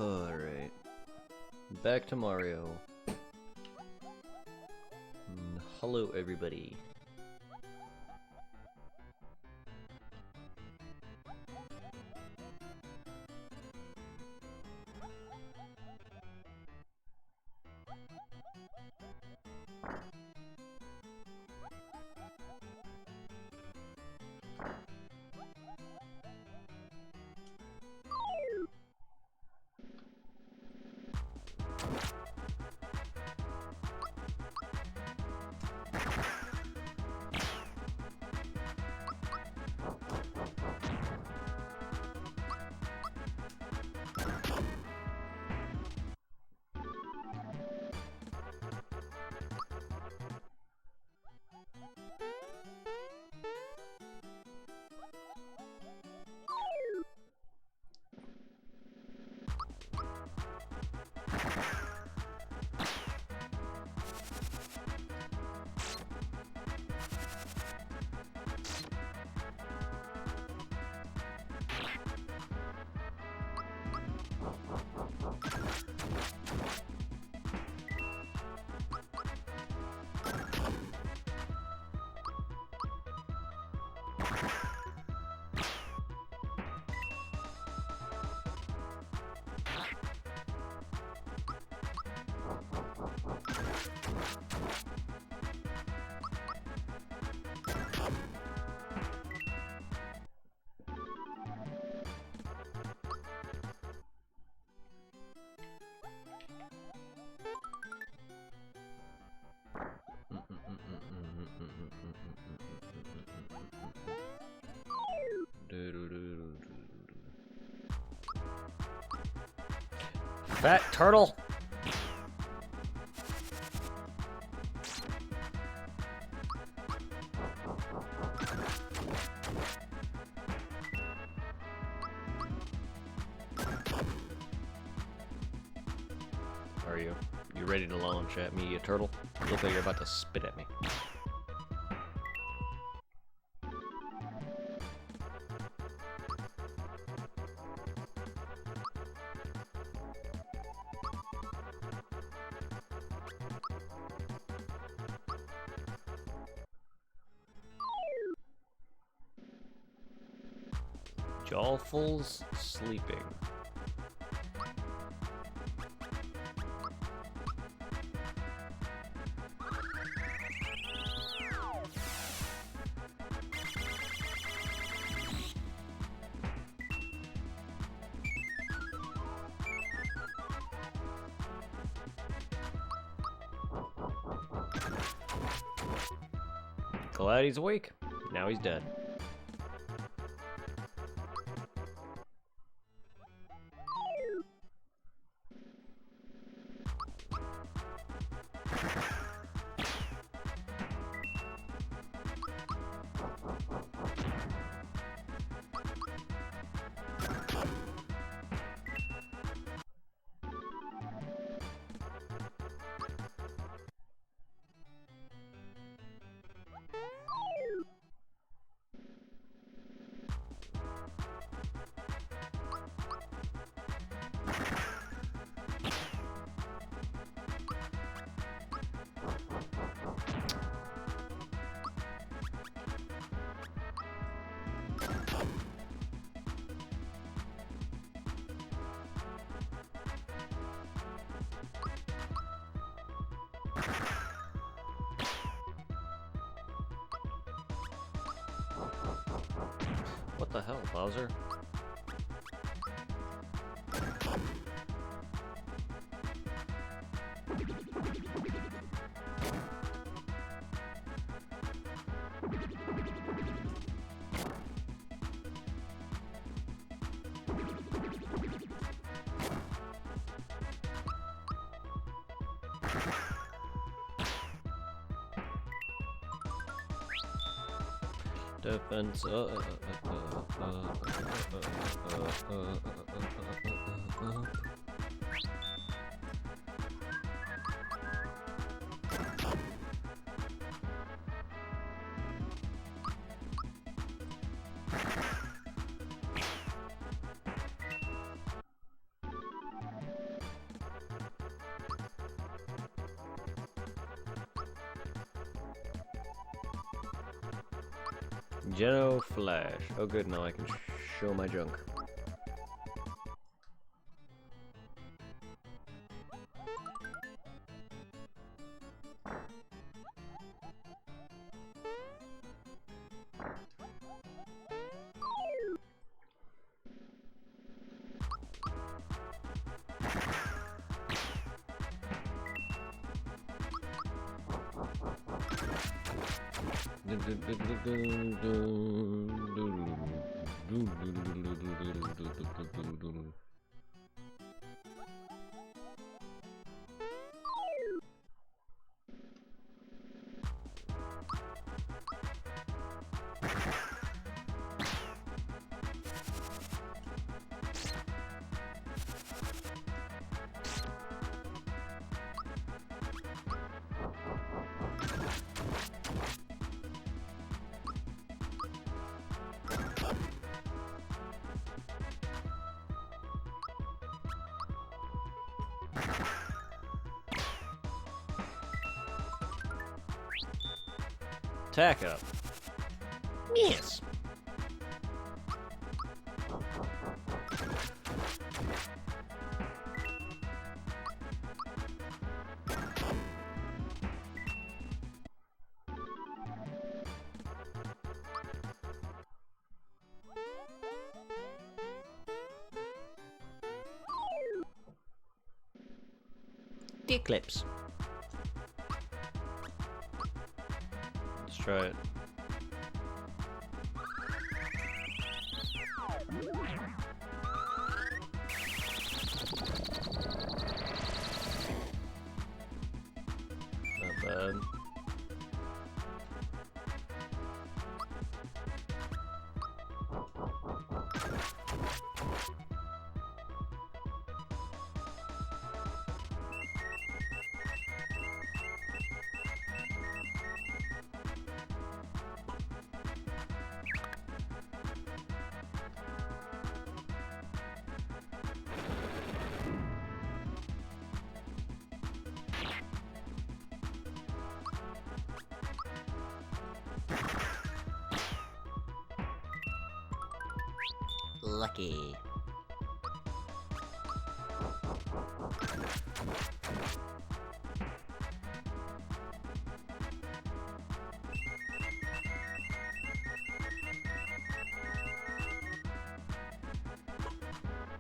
Alright. Back to Mario. Hello, everybody. Fat turtle! Are you? You ready to launch at me, you turtle? You look like you're about to spit at me. Jawful's sleeping. Glad he's awake. Now he's dead. What the hell, Bowser? Defense. Geno Flash. Oh good, now I can show my junk. Attack up. Yes. The Eclipse. Let's try it. Not bad. Lucky.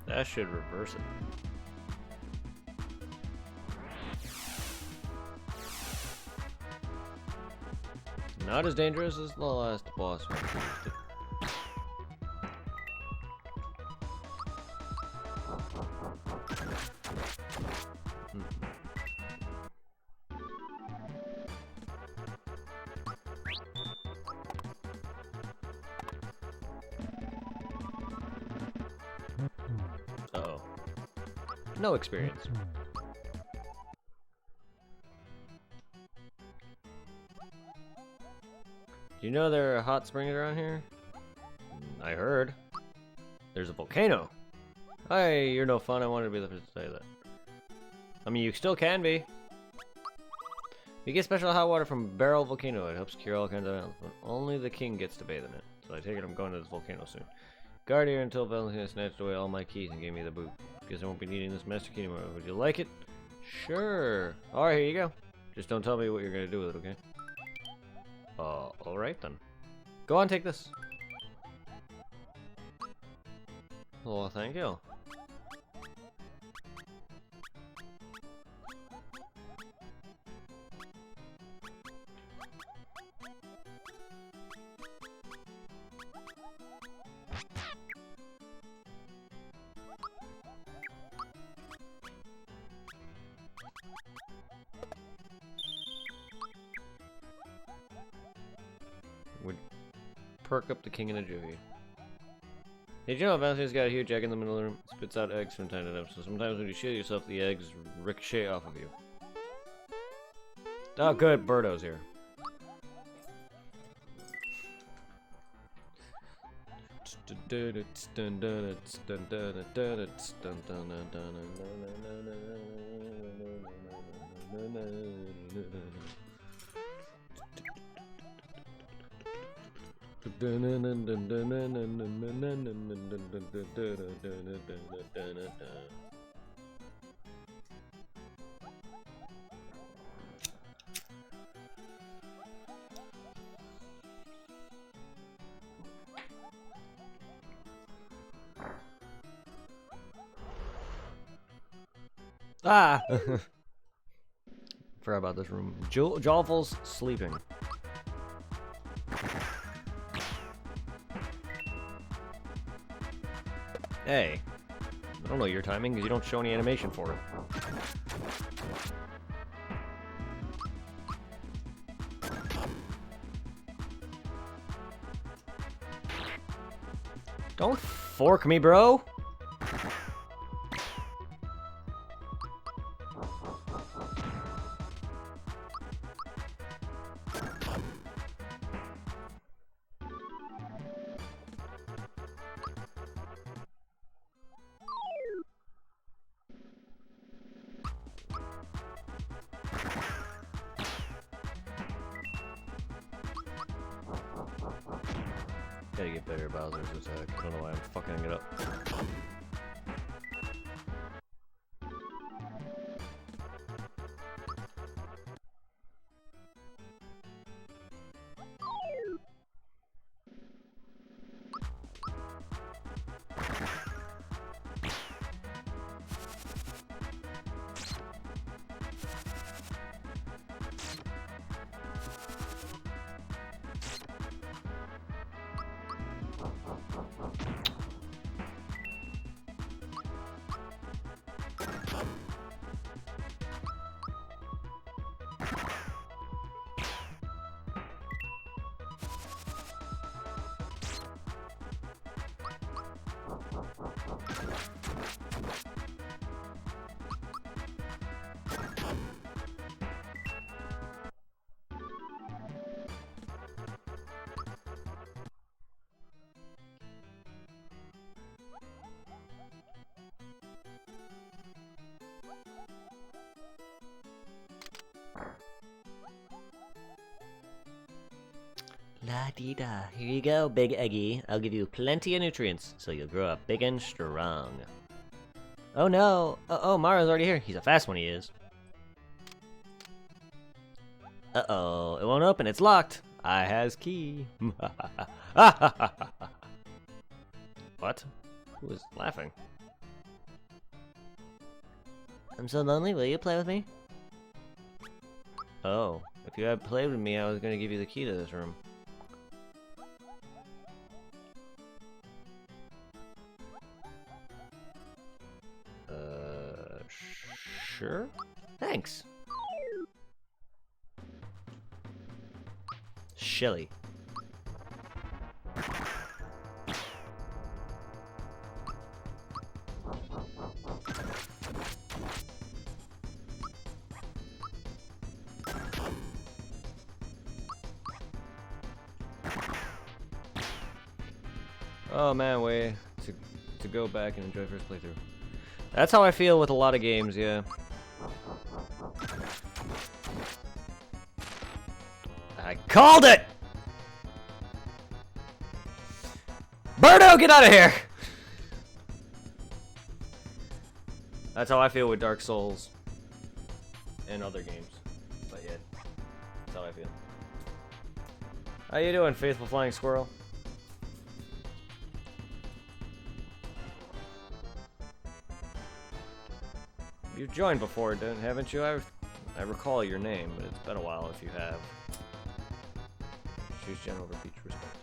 That should reverse it. Not as dangerous as the last boss one. Uh-oh. No experience. Do you know there are hot springs around here? I heard. There's a volcano. Hi, you're no fun. I wanted to be the first to say that. I mean, you still can be. You get special hot water from Barrel Volcano. It helps cure all kinds of ailments, but only the king gets to bathe in it. So I take it I'm going to this volcano soon. Guard here until Valentina snatched away all my keys and gave me the boot. Guess I won't be needing this master key anymore. Would you like it? Sure. Alright, here you go. Just don't tell me what you're going to do with it, okay? Alright then. Go on, take this. Well, thank you. Would perk up the king in a jiffy. Did you know Valentine's got a huge egg in the middle of the room? It spits out eggs from time to time, so sometimes when you shoot yourself, the eggs ricochet off of you. Oh, good. Birdo's here. Ah! Forgot about this room. Jawful's sleeping. Hey. I don't know your timing because you don't show any animation for it. Don't fork me, bro! Gotta get better at Bowser's attack. I don't know why I'm fucking it up. La-dee-da. Here you go, Big Eggy. I'll give you plenty of nutrients, so you'll grow up big and strong. Oh no! Oh, Mario's already here. He's a fast one, he is. Uh-oh, it won't open. It's locked. I has key. What? Who is laughing? I'm so lonely. Will you play with me? Oh, if you had played with me, I was going to give you the key to this room. Sure. Thanks. Shelly. Oh man, way to go back and enjoy first playthrough. That's how I feel with a lot of games, yeah. I called it! Birdo, get out of here! That's how I feel with Dark Souls and other games. But yeah, that's how I feel. How you doing, faithful flying squirrel? You've joined before, haven't you? I recall your name, but it's been a while if you have. Choose Gen over Peach, respect.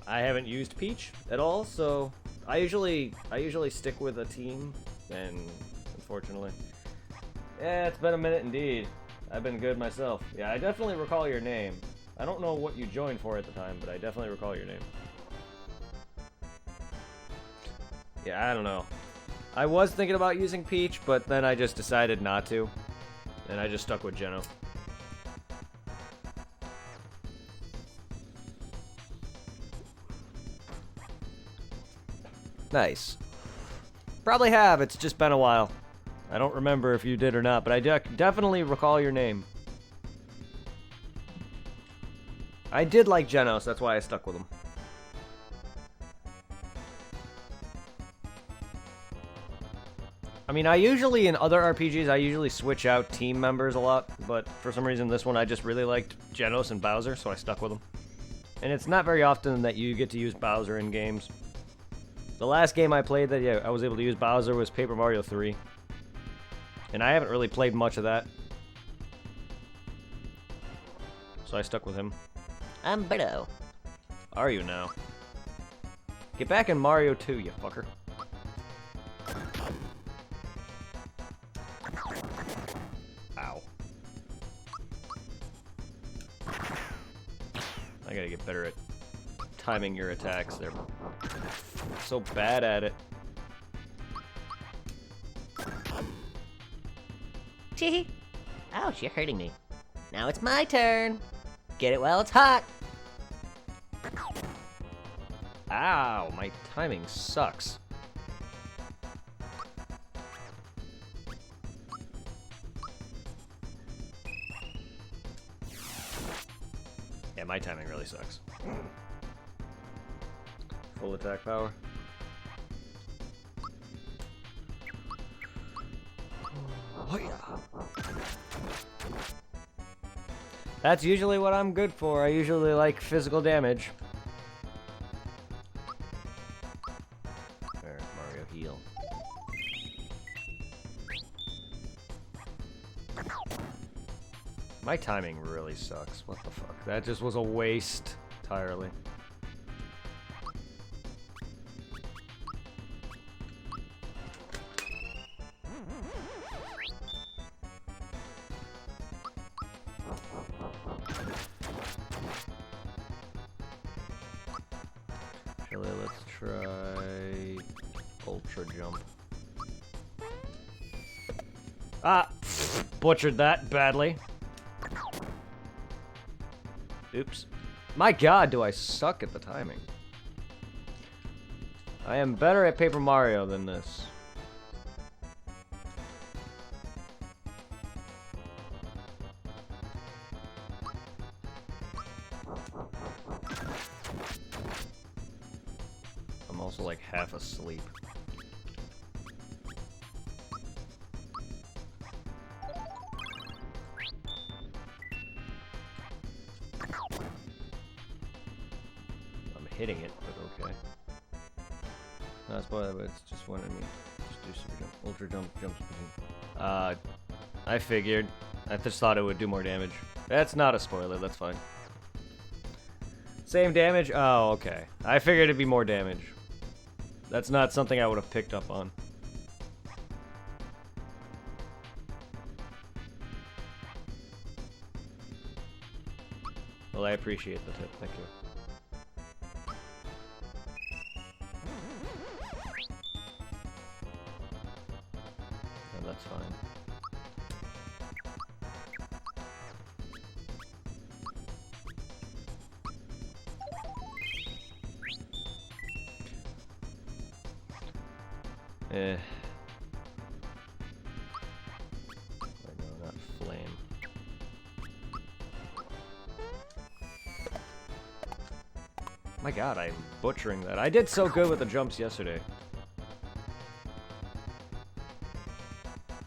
I haven't used Peach at all, so I usually stick with a team, and unfortunately, yeah, it's been a minute indeed. I've been good myself. Yeah, I definitely recall your name. I don't know what you joined for at the time, but I definitely recall your name. Yeah, I don't know. I was thinking about using Peach, but then I just decided not to, and I just stuck with Geno. Nice. Probably have, it's just been a while. I don't remember if you did or not, but I definitely recall your name. I did like Genos, that's why I stuck with him. I mean, I usually, in other RPGs, I usually switch out team members a lot, but for some reason this one I just really liked Genos and Bowser, so I stuck with them. And it's not very often that you get to use Bowser in games. The last game I played that I was able to use Bowser was Paper Mario 3. And I haven't really played much of that. So I stuck with him. I'm Birdo. Are you now? Get back in Mario 2, you fucker. Ow. I gotta get better at timing your attacks. They're so bad at it. Chee. Ouch, you're hurting me. Now it's my turn. Get it while it's hot. Ow, my timing sucks. Yeah, my timing really sucks. Full attack power. Oh yeah. That's usually what I'm good for. I usually like physical damage. There, Mario heal. My timing really sucks. What the fuck? That just was a waste entirely. Actually, let's try Ultra Jump. Ah! Butchered that badly. Oops. My god, do I suck at the timing. I am better at Paper Mario than this. I'm also like half asleep. Hitting it, but okay. Not spoiler, but it's just wanted me to do super jump, ultra jump, jump speed. I figured. I just thought it would do more damage. That's not a spoiler. That's fine. Same damage. Oh, okay. I figured it'd be more damage. That's not something I would have picked up on. Well, I appreciate the tip. Thank you. That's fine. Wait, no, not flame. My god, I'm butchering that. I did so good with the jumps yesterday.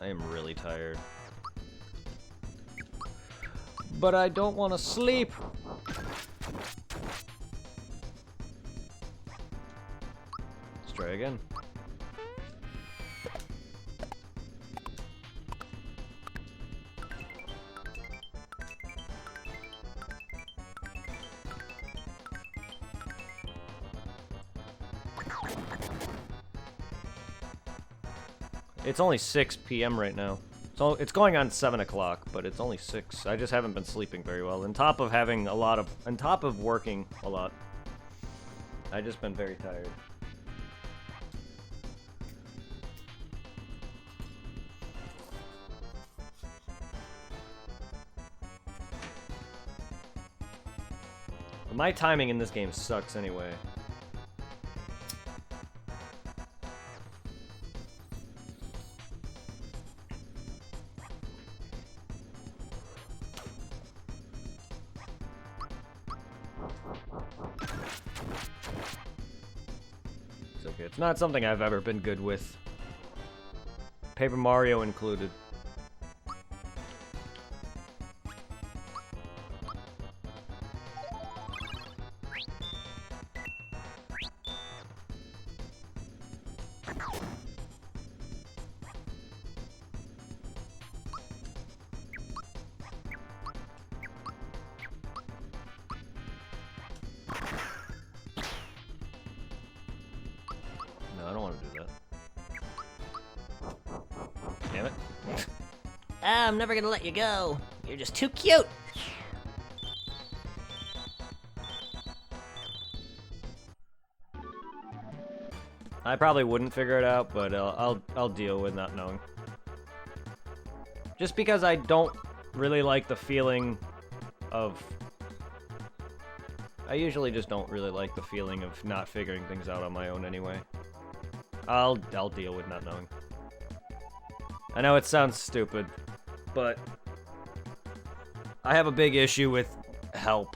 I am really tired. But I don't want to sleep! Let's try again. It's only 6 p.m. right now. So it's going on 7 o'clock, but it's only 6. I just haven't been sleeping very well. On top of having a lot of... On top of working a lot. I've just been very tired. But my timing in this game sucks anyway. It's not something I've ever been good with. Paper Mario included. No, I don't want to do that. Damn it. I'm never gonna let you go. You're just too cute. I probably wouldn't figure it out, but I'll deal with not knowing. Just because I don't really like the feeling of... I usually just don't really like the feeling of not figuring things out on my own anyway. I'll deal with not knowing. I know it sounds stupid, but I have a big issue with help.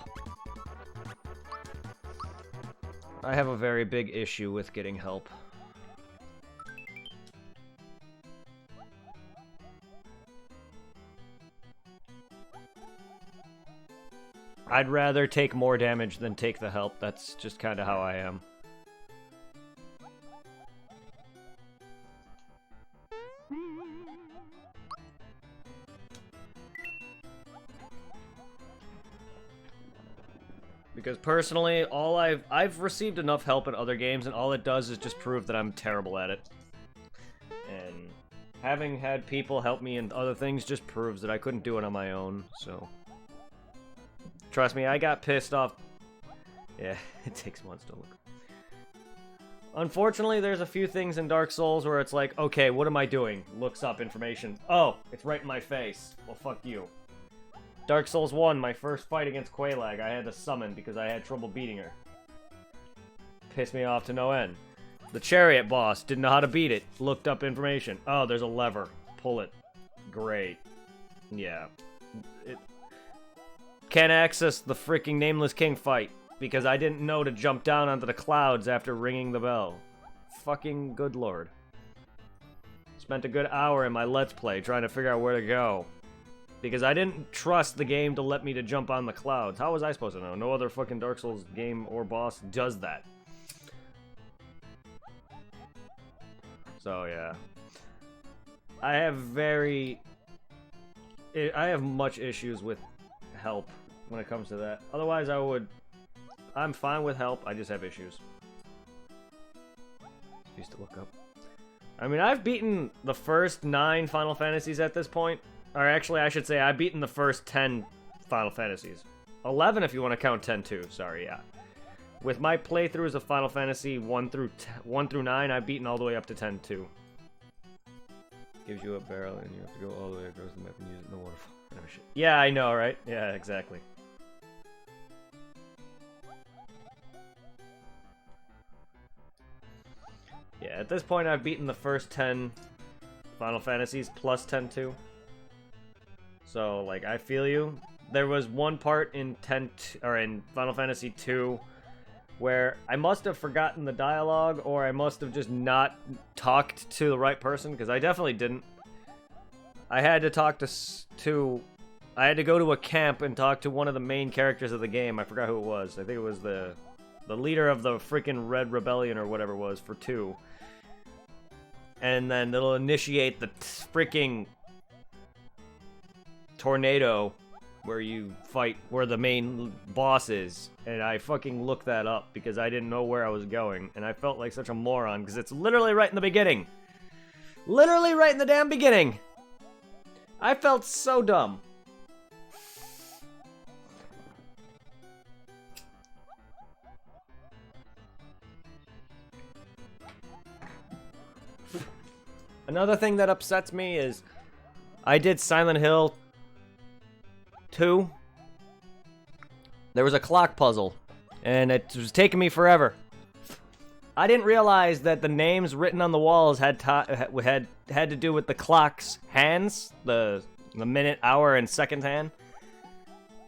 I have a very big issue with getting help. I'd rather take more damage than take the help. That's just kind of how I am. Because personally, I've received enough help in other games, and all it does is just prove that I'm terrible at it. And having had people help me in other things just proves that I couldn't do it on my own, so... Trust me, I got pissed off. Yeah, it takes months to look. Unfortunately, there's a few things in Dark Souls where it's like, okay, what am I doing? Looks up information. Oh, it's right in my face. Well, fuck you. Dark Souls 1, my first fight against Quelaag, I had to summon because I had trouble beating her. Pissed me off to no end. The Chariot boss, didn't know how to beat it. Looked up information. Oh, there's a lever. Pull it. Great. Yeah. Can't access the freaking Nameless King fight because I didn't know to jump down onto the clouds after ringing the bell. Fucking good lord. Spent a good hour in my Let's Play trying to figure out where to go. Because I didn't trust the game to let me to jump on the clouds. How was I supposed to know? No other fucking Dark Souls game or boss does that. So, yeah. I have much issues with help when it comes to that. Otherwise, I'm fine with help, I just have issues. Used to look up. I mean, I've beaten the first 9 Final Fantasies at this point. Or actually, I should say I've beaten the first 10 Final Fantasies. 11 if you want to count 10 too, sorry, yeah. With my playthroughs of Final Fantasy 1 through 9, I've beaten all the way up to 10 too. Gives you a barrel and you have to go all the way across the map and use it in the waterfall. Oh, shit. Yeah, I know, right? Yeah, exactly. Yeah, at this point I've beaten the first 10 Final Fantasies plus 10 too. So, like, I feel you. There was one part in Final Fantasy 2 where I must have forgotten the dialogue, or I must have just not talked to the right person, because I definitely didn't. I had to talk I had to go to a camp and talk to one of the main characters of the game. I forgot who it was. I think it was the leader of the freaking Red Rebellion or whatever it was for 2. And then it'll initiate the freaking tornado where you fight where the main boss is, and I fucking looked that up because I didn't know where I was going, and I felt like such a moron because it's literally right in the beginning. Literally right in the damn beginning. I felt so dumb. Another thing that upsets me is I did Silent Hill 2. There was a clock puzzle, and it was taking me forever. I didn't realize that the names written on the walls had to do with the clock's hands, the minute, hour, and second hand.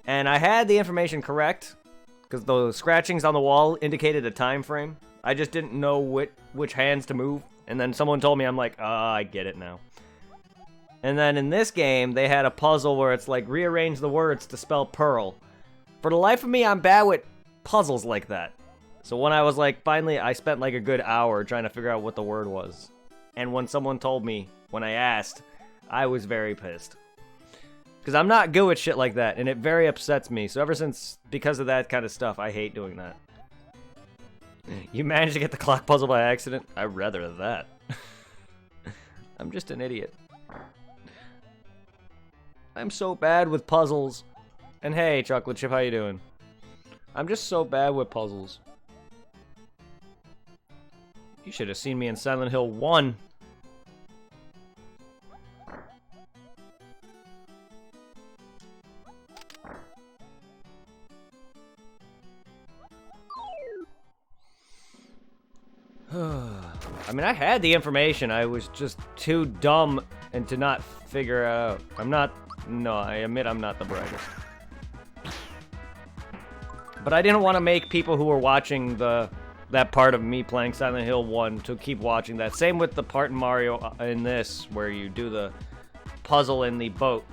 And I had the information correct, because the scratchings on the wall indicated a time frame. I just didn't know which hands to move. And then someone told me, I'm like, I get it now. And then in this game, they had a puzzle where it's like, rearrange the words to spell pearl. For the life of me, I'm bad with puzzles like that. So when I was like, finally, I spent like a good hour trying to figure out what the word was. And when someone told me, when I asked, I was very pissed. Because I'm not good with shit like that, and it very upsets me. So ever since, because of that kind of stuff, I hate doing that. You managed to get the clock puzzle by accident? I'd rather that. I'm just an idiot. I'm so bad with puzzles. And hey, Chocolate Chip, how you doing? I'm just so bad with puzzles. You should have seen me in Silent Hill 1. I mean, I had the information. I was just too dumb and to not figure it out. I admit I'm not the brightest. But I didn't want to make people who were watching that part of me playing Silent Hill 1 to keep watching that. Same with the part in Mario in this, where you do the puzzle in the boat,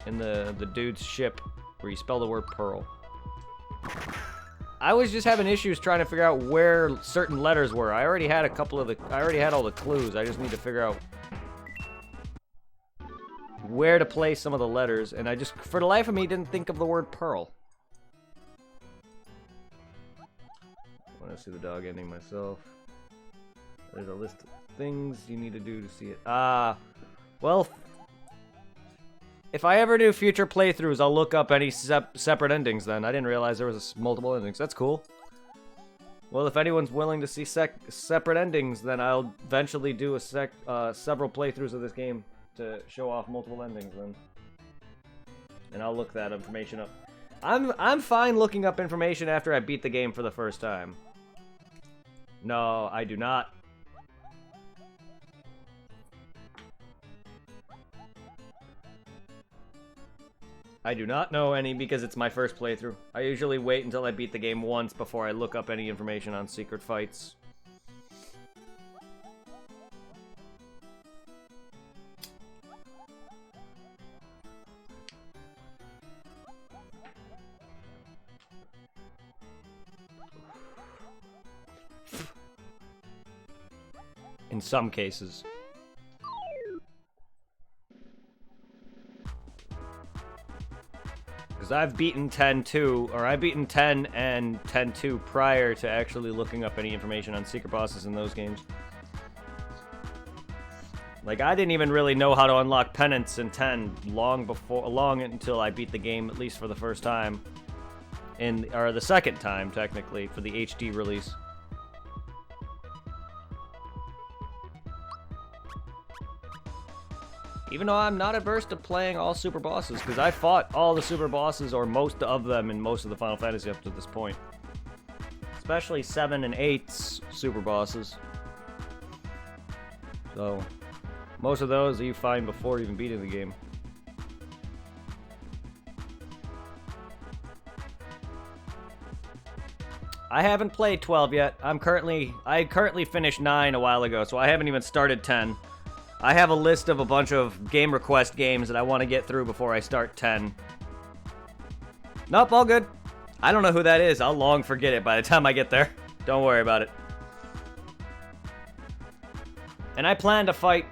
in the dude's ship, where you spell the word pearl. I was just having issues trying to figure out where certain letters were. I already had all the clues. I just need to figure out where to place some of the letters, and I just, for the life of me, didn't think of the word pearl. I want to see the dog ending myself. There's a list of things you need to do to see it. Well, if I ever do future playthroughs, I'll look up any separate endings then. I didn't realize there was multiple endings. That's cool. Well, if anyone's willing to see separate endings, then I'll eventually do several playthroughs of this game to show off multiple endings then. And I'll look that information up. I'm fine looking up information after I beat the game for the first time. No, I do not. I do not know any because it's my first playthrough. I usually wait until I beat the game once before I look up any information on secret fights. In some cases. Because I've beaten 10-2, or I've beaten 10 and 10-2 prior to actually looking up any information on secret bosses in those games. Like, I didn't even really know how to unlock penance in 10 long until I beat the game, at least for the first time. Or the second time, technically, for the HD release. Even though I'm not averse to playing all super bosses, because I fought all the super bosses, or most of them, in most of the Final Fantasy up to this point. Especially 7 and 8's super bosses. So, most of those you find before even beating the game. I haven't played 12 yet. I currently finished 9 a while ago, so I haven't even started 10. I have a list of a bunch of game request games that I want to get through before I start 10. Nope, all good. I don't know who that is. I'll long forget it by the time I get there. Don't worry about it. And I plan to fight...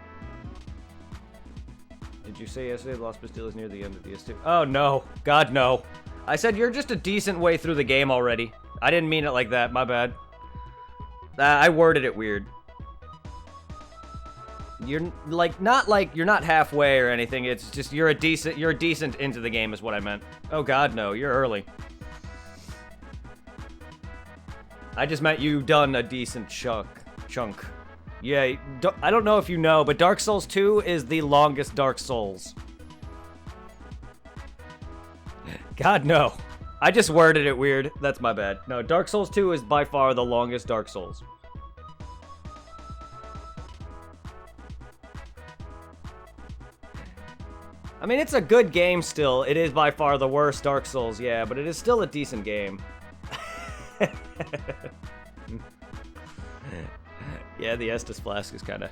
Did you say yesterday the Lost Bastille is near the end of DS2? Oh, no. God, no. I said you're just a decent way through the game already. I didn't mean it like that. My bad. I worded it weird. You're you're not halfway or anything. It's just you're decent into the game is what I meant. Oh god, no, you're early. I just meant you've done a decent chunk. Yeah, I don't know if you know, but Dark Souls 2 is the longest Dark Souls. God, no. I just worded it weird. That's my bad. No, Dark Souls 2 is by far the longest Dark Souls. I mean, it's a good game still. It is by far the worst Dark Souls, yeah, but it is still a decent game. Yeah, the Estus Flask is kind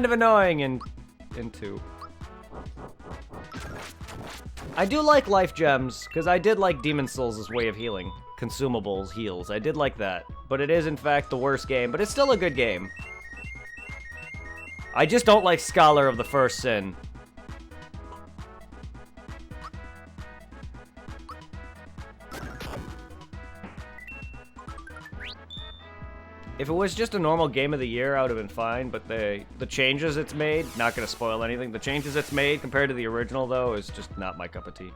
of annoying in 2. I do like life gems, because I did like Demon Souls' way of healing. Consumables, heals. I did like that. But it is, in fact, the worst game, but it's still a good game. I just don't like Scholar of the First Sin. If it was just a normal game of the year, I would have been fine, but the changes it's made, not gonna spoil anything, the changes it's made compared to the original, though, is just not my cup of tea.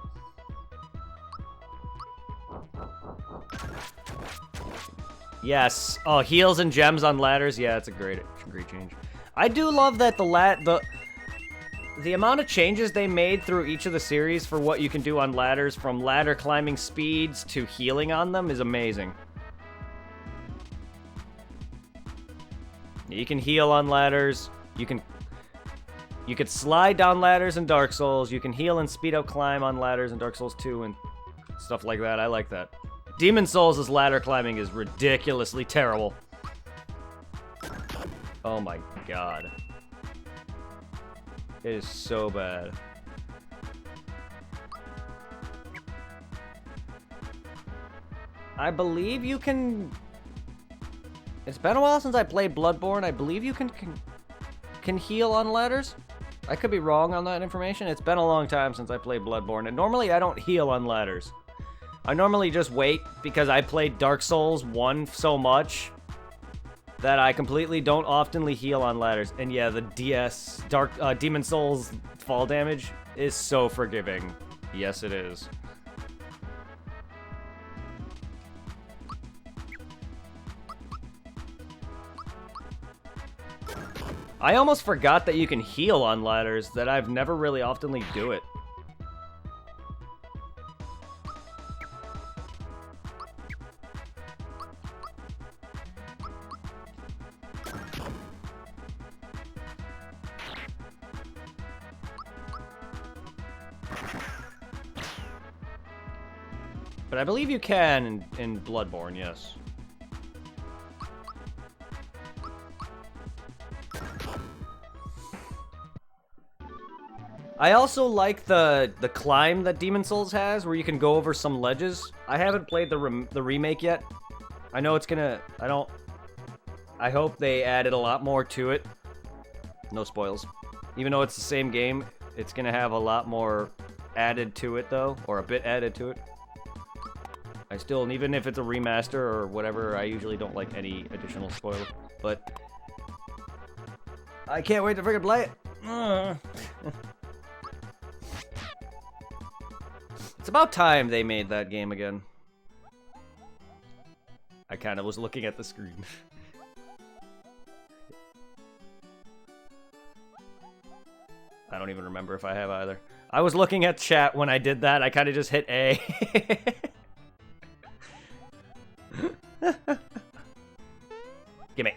Yes. Oh, heals and gems on ladders? Yeah, it's a great change. I do love that the amount of changes they made through each of the series for what you can do on ladders, from ladder climbing speeds to healing on them, is amazing. You can heal on ladders. You can slide down ladders in Dark Souls. You can heal and speed up climb on ladders in Dark Souls 2 and stuff like that. I like that. Demon Souls' ladder climbing is ridiculously terrible. Oh my god. It is so bad. I believe you can... It's been a while since I played Bloodborne. I believe you can heal on ladders. I could be wrong on that information. It's been a long time since I played Bloodborne, and normally I don't heal on ladders. I normally just wait because I played Dark Souls 1 so much that I completely don't oftenly heal on ladders. And yeah, the Demon Souls fall damage is so forgiving. Yes, it is. I almost forgot that you can heal on ladders, that I've never really oftenly do it. But I believe you can in Bloodborne, yes. I also like the climb that Demon Souls has, where you can go over some ledges. I haven't played the remake yet. I know it's gonna... I hope they added a lot more to it. No spoils. Even though it's the same game, it's gonna have a lot more added to it, though. Or a bit added to it. I still... Even if it's a remaster or whatever, I usually don't like any additional spoilers. But... I can't wait to freaking play it! It's about time they made that game again. I kind of was looking at the screen. I don't even remember if I have either. I was looking at chat when I did that. I kind of just hit A. Gimme.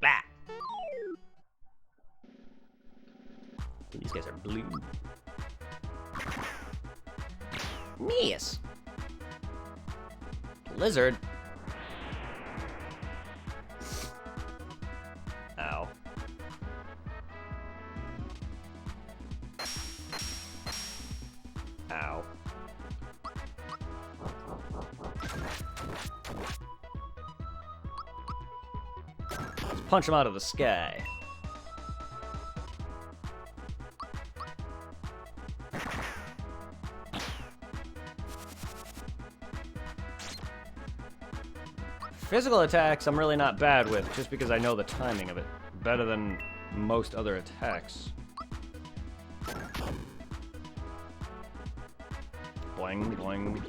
Blah. These guys are blue. Miss. Blizzard. Ow. Ow. Let's punch him out of the sky. Physical attacks I'm really not bad with, just because I know the timing of it. Better than most other attacks. Boing, boing.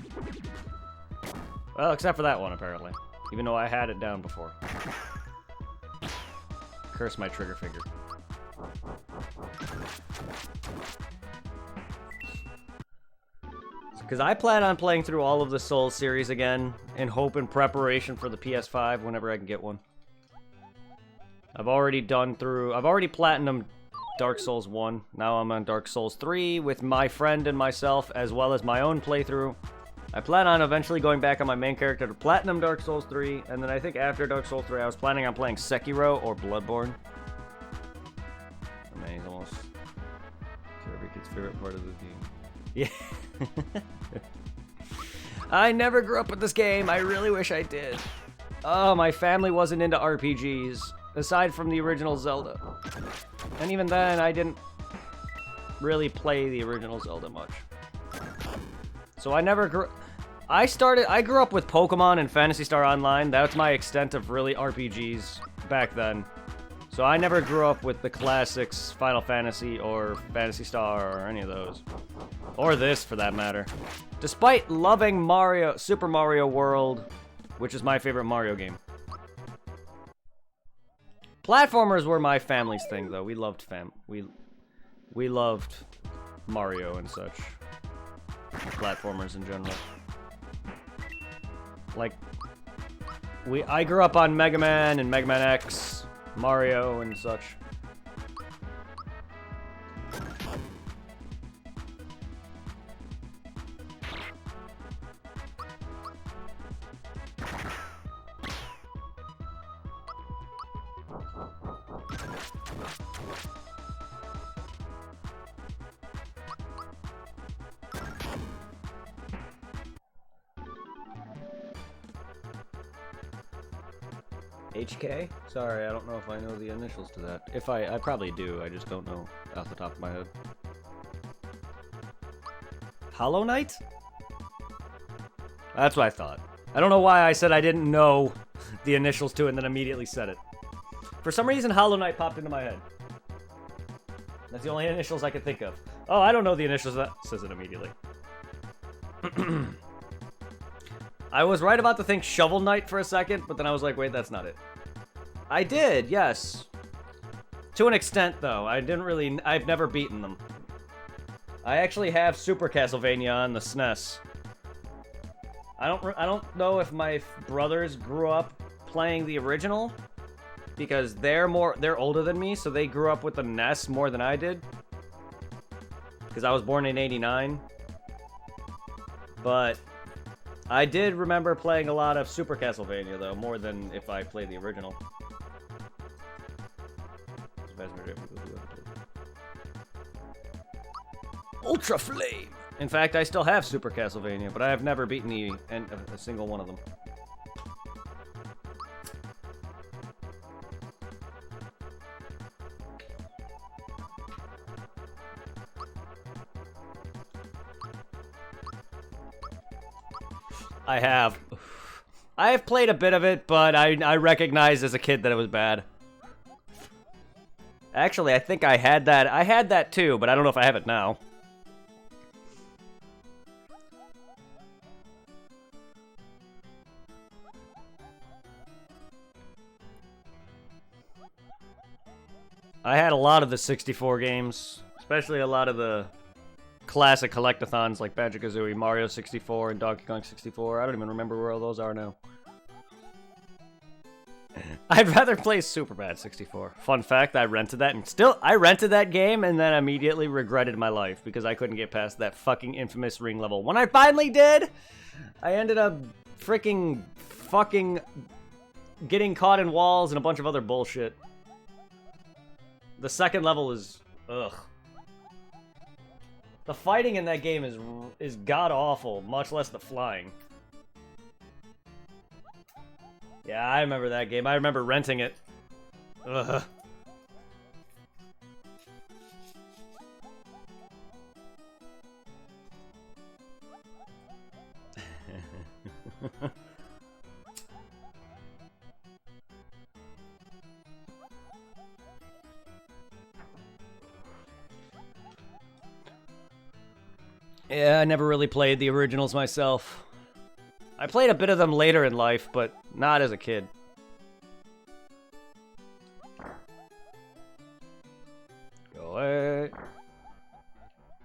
Well, except for that one, apparently. Even though I had it down before. Curse my trigger finger. Because I plan on playing through all of the Souls series again, in hope and preparation for the PS5 whenever I can get one. I've already platinumed Dark Souls 1. Now I'm on Dark Souls 3 with my friend and myself, as well as my own playthrough. I plan on eventually going back on my main character to Platinum Dark Souls 3, and then I think after Dark Souls 3, I was planning on playing Sekiro or Bloodborne. I mean, he's almost every kid's favorite part of the game. Yeah. I never grew up with this game. I really wish I did. Oh, my family wasn't into RPGs, aside from the original Zelda. And even then, I didn't really play the original Zelda much. So I never grew... I grew up with Pokemon and Phantasy Star Online. That's my extent of really RPGs back then. So I never grew up with the classics, Final Fantasy or Phantasy Star or any of those. Or this, for that matter. Despite loving Super Mario World, which is my favorite Mario game. Platformers were my family's thing, though. We loved we loved Mario and such. Platformers in general. Like, I grew up on Mega Man and Mega Man X, Mario and such. HK? Sorry, I don't know if I know the initials to that. If I probably do, I just don't know off the top of my head. Hollow Knight? That's what I thought. I don't know why I said I didn't know the initials to it and then immediately said it. For some reason, Hollow Knight popped into my head. That's the only initials I could think of. Oh, I don't know the initials. That says it immediately. I was right about to think Shovel Knight for a second, but then I was like, wait, that's not it. I did, yes. To an extent, though. I've never beaten them. I actually have Super Castlevania on the SNES. I don't know if my brothers grew up playing the original, because they're older than me, so they grew up with the NES more than I did. Because I was born in '89. But I did remember playing a lot of Super Castlevania, though, more than if I played the original. Ultra Flame! In fact, I still have Super Castlevania, but I have never beaten a single one of them. I have played a bit of it, but I recognized as a kid that it was bad. Actually, I think I had that. I had that too, but I don't know if I have it now. I had a lot of the 64 games, especially a lot of the classic collectathons like Banjo-Kazooie, Mario 64, and Donkey Kong 64. I don't even remember where all those are now. I'd rather play Superbad 64. Fun fact, I rented that game and then immediately regretted my life because I couldn't get past that fucking infamous ring level. When I finally did, I ended up fucking getting caught in walls and a bunch of other bullshit. The second level is ugh. The fighting in that game is god-awful, much less the flying. Yeah, I remember that game. I remember renting it. Ugh. Yeah, I never really played the originals myself. I played a bit of them later in life, but not as a kid. Go away.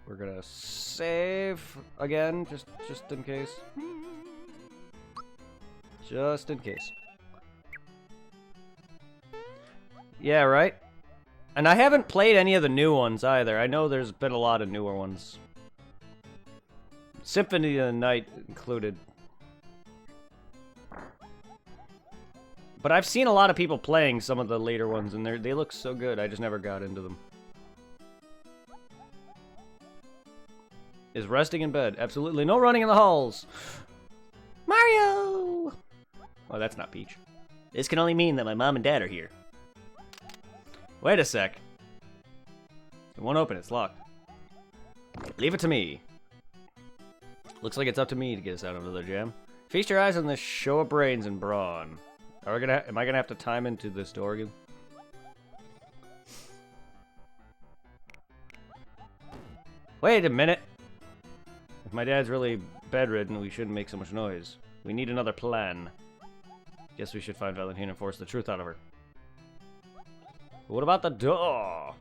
We're gonna save again, just in case. Just in case. Yeah, right? And I haven't played any of the new ones either. I know there's been a lot of newer ones. Symphony of the Night included. But I've seen a lot of people playing some of the later ones, and they look so good. I just never got into them. Is resting in bed. Absolutely no running in the halls. Mario! Oh, that's not Peach. This can only mean that my mom and dad are here. Wait a sec. It won't open. It's locked. Leave it to me. Looks like it's up to me to get us out of the jam. Feast your eyes on this show of brains and brawn. Am I gonna have to time into this door again? Wait a minute. If my dad's really bedridden, we shouldn't make so much noise. We need another plan. Guess we should find Valentina and force the truth out of her. What about the door?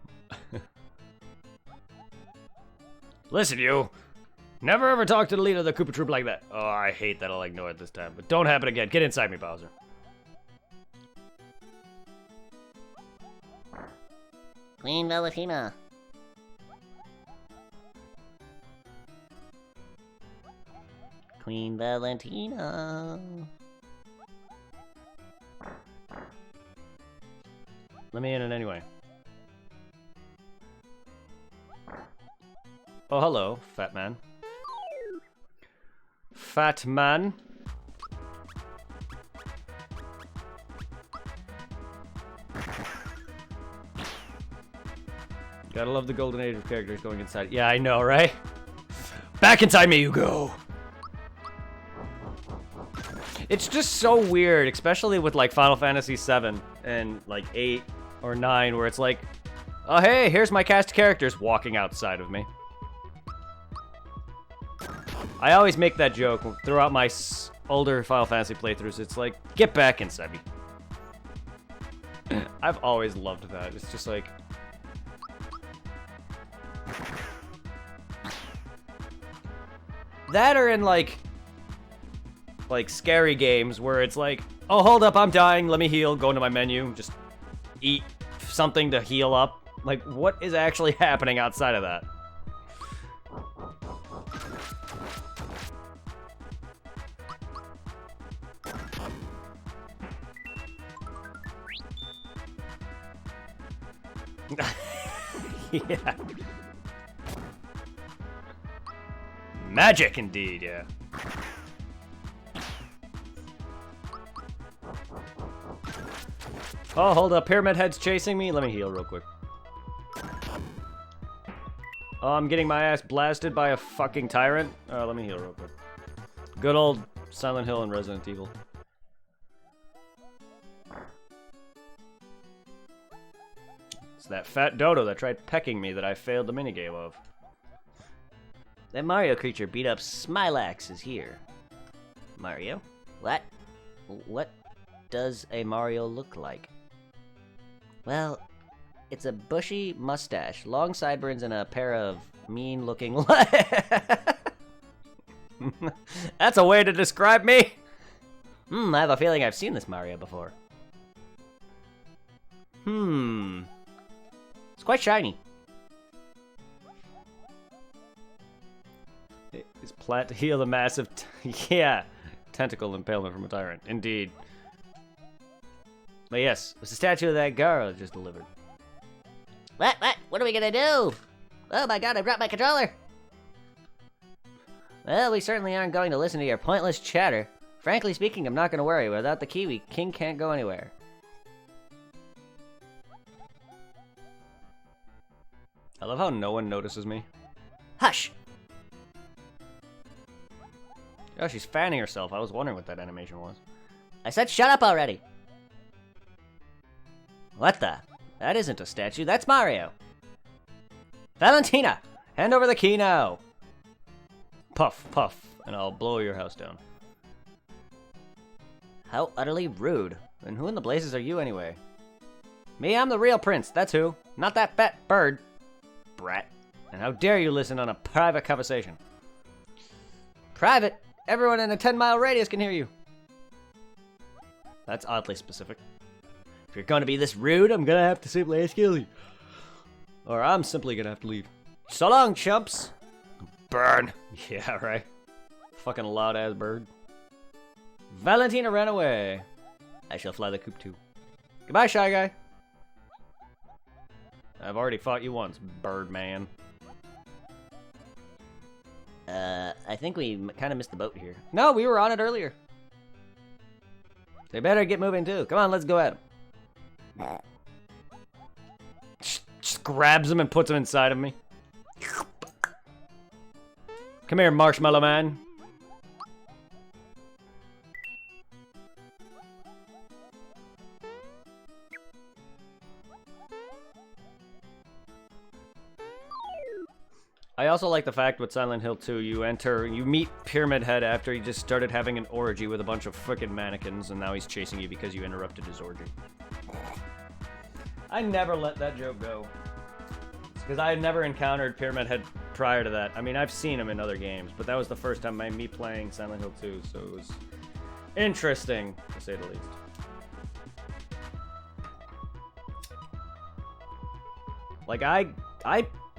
Listen, you. Never ever talk to the leader of the Koopa Troop like that. Oh, I hate that. I'll ignore it this time. But don't happen again. Get inside me, Bowser. Queen Valentina. Queen Valentina. Let me in anyway. Oh, hello, fat man. Fat man. Gotta love the golden age of characters going inside. Yeah, I know, right? Back inside me you go! It's just so weird, especially with like Final Fantasy VII and like 8 or 9, where it's like, oh hey, here's my cast of characters walking outside of me. I always make that joke throughout my older Final Fantasy playthroughs. It's like, get back inside me. I've always loved that. It's just like... that or in like scary games where it's like, oh, hold up, I'm dying, let me heal, go into my menu, just eat something to heal up. Like, what is actually happening outside of that? Yeah. Magic indeed, yeah. Oh, hold up. Pyramid Head's chasing me. Let me heal real quick. Oh, I'm getting my ass blasted by a fucking tyrant. Oh, let me heal real quick. Good old Silent Hill and Resident Evil. It's that fat dodo that tried pecking me that I failed the minigame of. That Mario creature beat up Smilax is here. Mario? What? What does a Mario look like? Well, it's a bushy mustache, long sideburns, and a pair of mean-looking That's a way to describe me! I have a feeling I've seen this Mario before. It's quite shiny. Is plant to heal the massive... yeah, tentacle impalement from a tyrant. Indeed. But yes, it's a statue of that girl just delivered. What? What are we gonna do? Oh my god, I dropped my controller! Well, we certainly aren't going to listen to your pointless chatter. Frankly speaking, I'm not gonna worry. Without the Kiwi, King can't go anywhere. I love how no one notices me. Hush! Oh, she's fanning herself. I was wondering what that animation was. I said shut up already! What the? That isn't a statue, that's Mario! Valentina! Hand over the key now! Puff, puff, and I'll blow your house down. How utterly rude. And who in the blazes are you anyway? Me, I'm the real prince, that's who. Not that fat bird. Brat. And how dare you listen on a private conversation? Private? Everyone in a 10-mile radius can hear you. That's oddly specific. If you're gonna be this rude, I'm gonna have to simply kill you. Or I'm simply gonna have to leave. So long, chumps. Burn. Yeah, right. Fucking loud ass bird. Valentina ran away. I shall fly the coop too. Goodbye, Shy Guy. I've already fought you once, Birdman. I think we kind of missed the boat here. No, we were on it earlier. They better get moving too. Come on, let's go at him. Just grabs him and puts him inside of me. Come here, Marshmallow Man. I also like the fact with Silent Hill 2, you meet Pyramid Head after he just started having an orgy with a bunch of frickin' mannequins, and now he's chasing you because you interrupted his orgy. I never let that joke go. Because I had never encountered Pyramid Head prior to that. I mean, I've seen him in other games, but that was the first time me playing Silent Hill 2, so it was interesting, to say the least. Like, I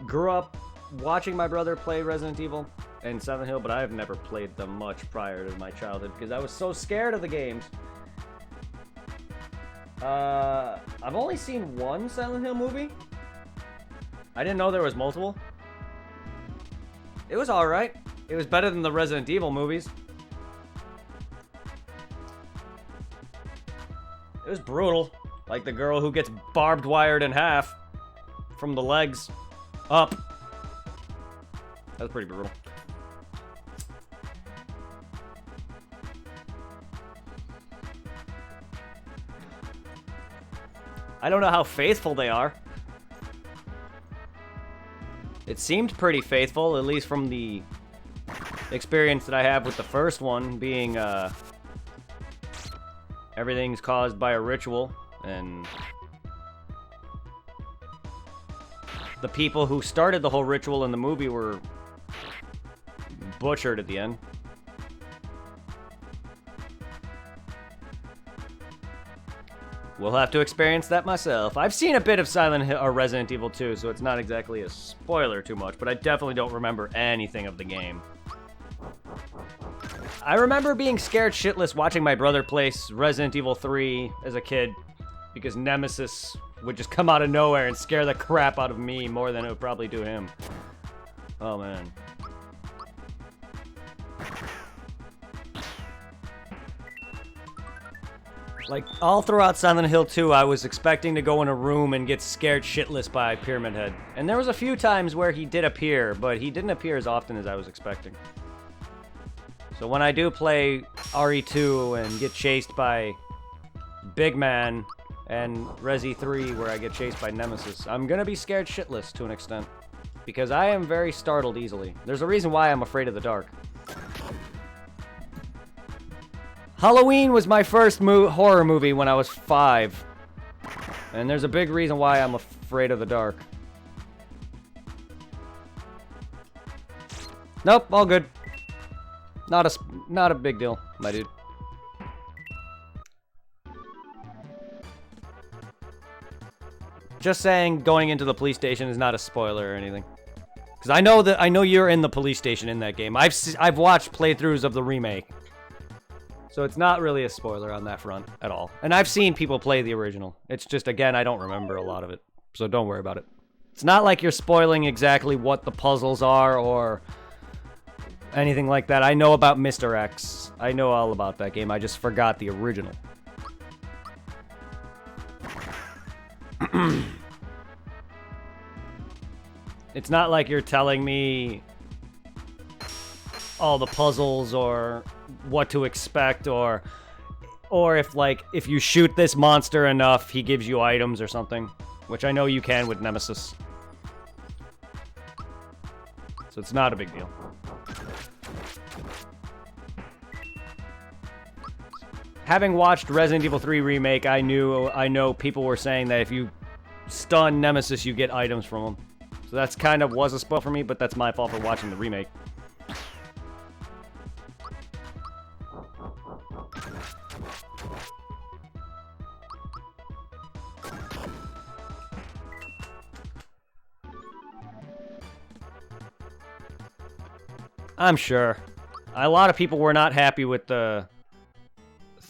grew up watching my brother play Resident Evil and Silent Hill, but I have never played them much prior to my childhood because I was so scared of the games. I've only seen one Silent Hill movie. I didn't know there was multiple. It was alright. It was better than the Resident Evil movies. It was brutal. Like the girl who gets barbed wired in half from the legs up. That was pretty brutal. I don't know how faithful they are. It seemed pretty faithful, at least from the experience that I have with the first one, being everything's caused by a ritual, and the people who started the whole ritual in the movie were butchered at the end. We'll have to experience that myself. I've seen a bit of Silent Hill or Resident Evil 2, so it's not exactly a spoiler too much, but I definitely don't remember anything of the game. I remember being scared shitless watching my brother play Resident Evil 3 as a kid, because Nemesis would just come out of nowhere and scare the crap out of me more than it would probably do him. Oh, man. Like, all throughout Silent Hill 2, I was expecting to go in a room and get scared shitless by Pyramid Head. And there was a few times where he did appear, but he didn't appear as often as I was expecting. So when I do play RE2 and get chased by Big Man and Resi 3 where I get chased by Nemesis, I'm gonna be scared shitless to an extent. Because I am very startled easily. There's a reason why I'm afraid of the dark. Halloween was my first horror movie when I was 5. And there's a big reason why I'm afraid of the dark. Nope, all good. Not a big deal, my dude. Just saying going into the police station is not a spoiler or anything. Because I know you're in the police station in that game. I've watched playthroughs of the remake. So it's not really a spoiler on that front at all. And I've seen people play the original. It's just, again, I don't remember a lot of it. So don't worry about it. It's not like you're spoiling exactly what the puzzles are or anything like that. I know about Mr. X. I know all about that game. I just forgot the original. It's not like you're telling me all the puzzles or what to expect or if you shoot this monster enough, he gives you items or something, which I know you can with Nemesis. So it's not a big deal. Having watched Resident Evil 3 Remake, I know people were saying that if you stun Nemesis, you get items from him. So that's kind of was a spoil for me, but that's my fault for watching the remake. I'm sure. A lot of people were not happy with the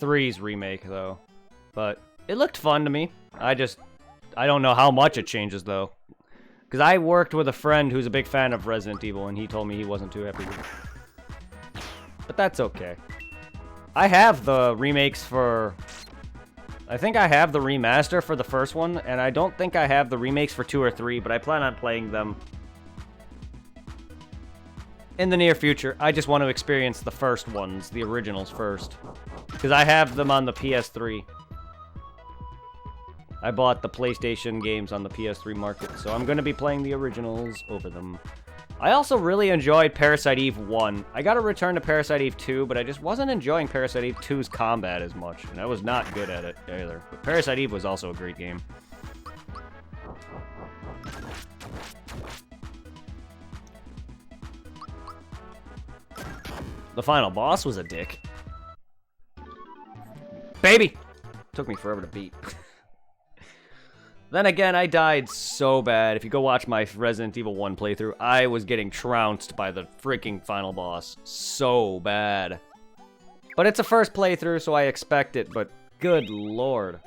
3's remake, though. But it looked fun to me. I don't know how much it changes, though. Because I worked with a friend who's a big fan of Resident Evil, and he told me he wasn't too happy with it. But that's okay. I have the remakes for... I think I have the remaster for the first one, and I don't think I have the remakes for 2 or 3, but I plan on playing them in the near future. I just want to experience the first ones, the originals first. Because I have them on the PS3. I bought the PlayStation games on the PS3 market, so I'm going to be playing the originals over them. I also really enjoyed Parasite Eve 1. I got to return to Parasite Eve 2, but I just wasn't enjoying Parasite Eve 2's combat as much, and I was not good at it either. But Parasite Eve was also a great game. The final boss was a dick. Baby! Took me forever to beat. Then again, I died so bad. If you go watch my Resident Evil 1 playthrough, I was getting trounced by the freaking final boss. So bad. But it's a first playthrough, so I expect it, but good lord.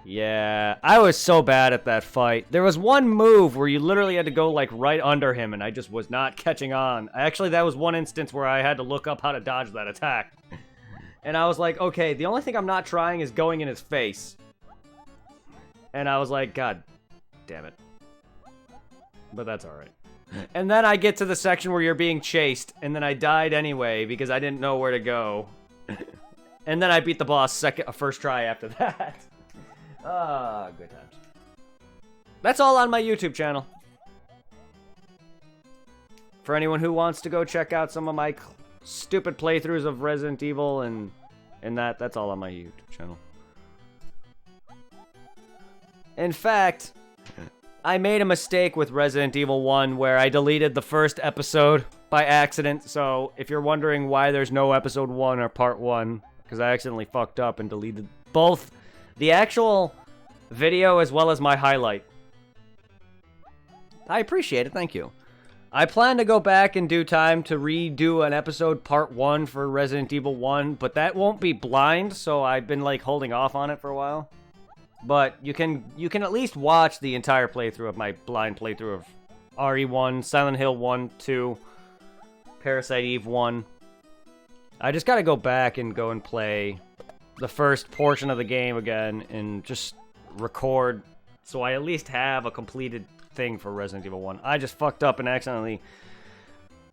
Yeah, I was so bad at that fight. There was one move where you literally had to go, like, right under him, and I just was not catching on. Actually, that was one instance where I had to look up how to dodge that attack. And I was like, okay, the only thing I'm not trying is going in his face. And I was like, God damn it. But that's alright. And then I get to the section where you're being chased, and then I died anyway because I didn't know where to go. And then I beat the boss first try after that. Ah, good times. That's all on my YouTube channel. For anyone who wants to go check out some of my stupid playthroughs of Resident Evil and that's all on my YouTube channel. In fact, I made a mistake with Resident Evil 1 where I deleted the first episode by accident, so if you're wondering why there's no episode 1 or part 1, because I accidentally fucked up and deleted both the actual video as well as my highlight. I appreciate it, thank you. I plan to go back in due time to redo an episode part 1 for Resident Evil 1, but that won't be blind, so I've been like holding off on it for a while. But you can at least watch the entire playthrough of my blind playthrough of RE1, Silent Hill 1, 2, Parasite Eve 1. I just gotta go back and go and play the first portion of the game again and just record so I at least have a completed thing for Resident Evil 1. I just fucked up and accidentally...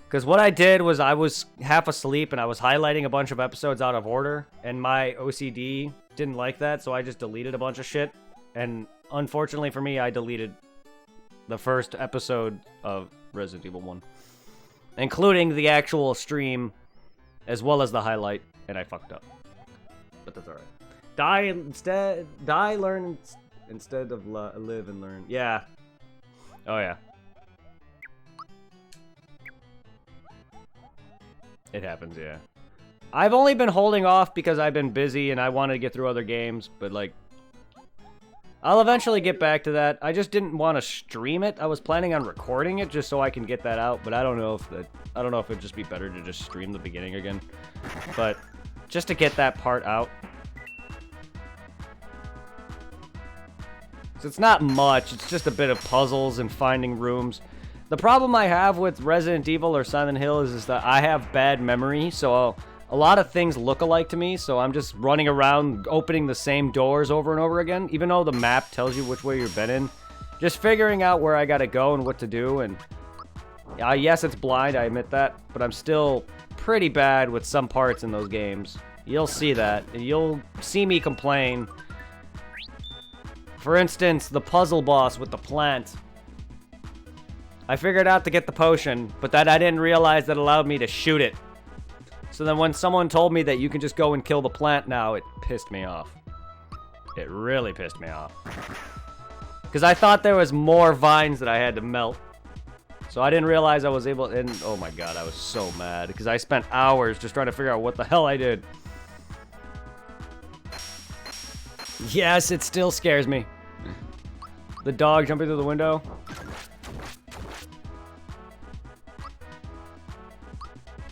Because what I did was I was half asleep and I was highlighting a bunch of episodes out of order, and my OCD didn't like that, so I just deleted a bunch of shit. And unfortunately for me, I deleted the first episode of Resident Evil 1. Including the actual stream, as well as the highlight, and I fucked up. But that's alright. Learn instead of live and learn. Yeah. Oh, yeah. It happens, yeah. I've only been holding off because I've been busy and I wanted to get through other games, but, like... I'll eventually get back to that. I just didn't want to stream it. I was planning on recording it just so I can get that out, but I don't know if it'd just be better to just stream the beginning again. But, just to get that part out. So it's not much, it's just a bit of puzzles and finding rooms. The problem I have with Resident Evil or Silent Hill is that I have bad memory, so a lot of things look alike to me, so I'm just running around opening the same doors over and over again, even though the map tells you which way you've been in. Just figuring out where I gotta go and what to do, and yes, it's blind, I admit that, but I'm still pretty bad with some parts in those games. You'll see that, and you'll see me complain. For instance, the puzzle boss with the plant. I figured out to get the potion, but that I didn't realize that allowed me to shoot it. So then when someone told me that you can just go and kill the plant now, it pissed me off. It really pissed me off. Because I thought there was more vines that I had to melt. So I didn't realize I was able to... And, oh my god, I was so mad. Because I spent hours just trying to figure out what the hell I did. Yes, it still scares me. The dog jumping through the window.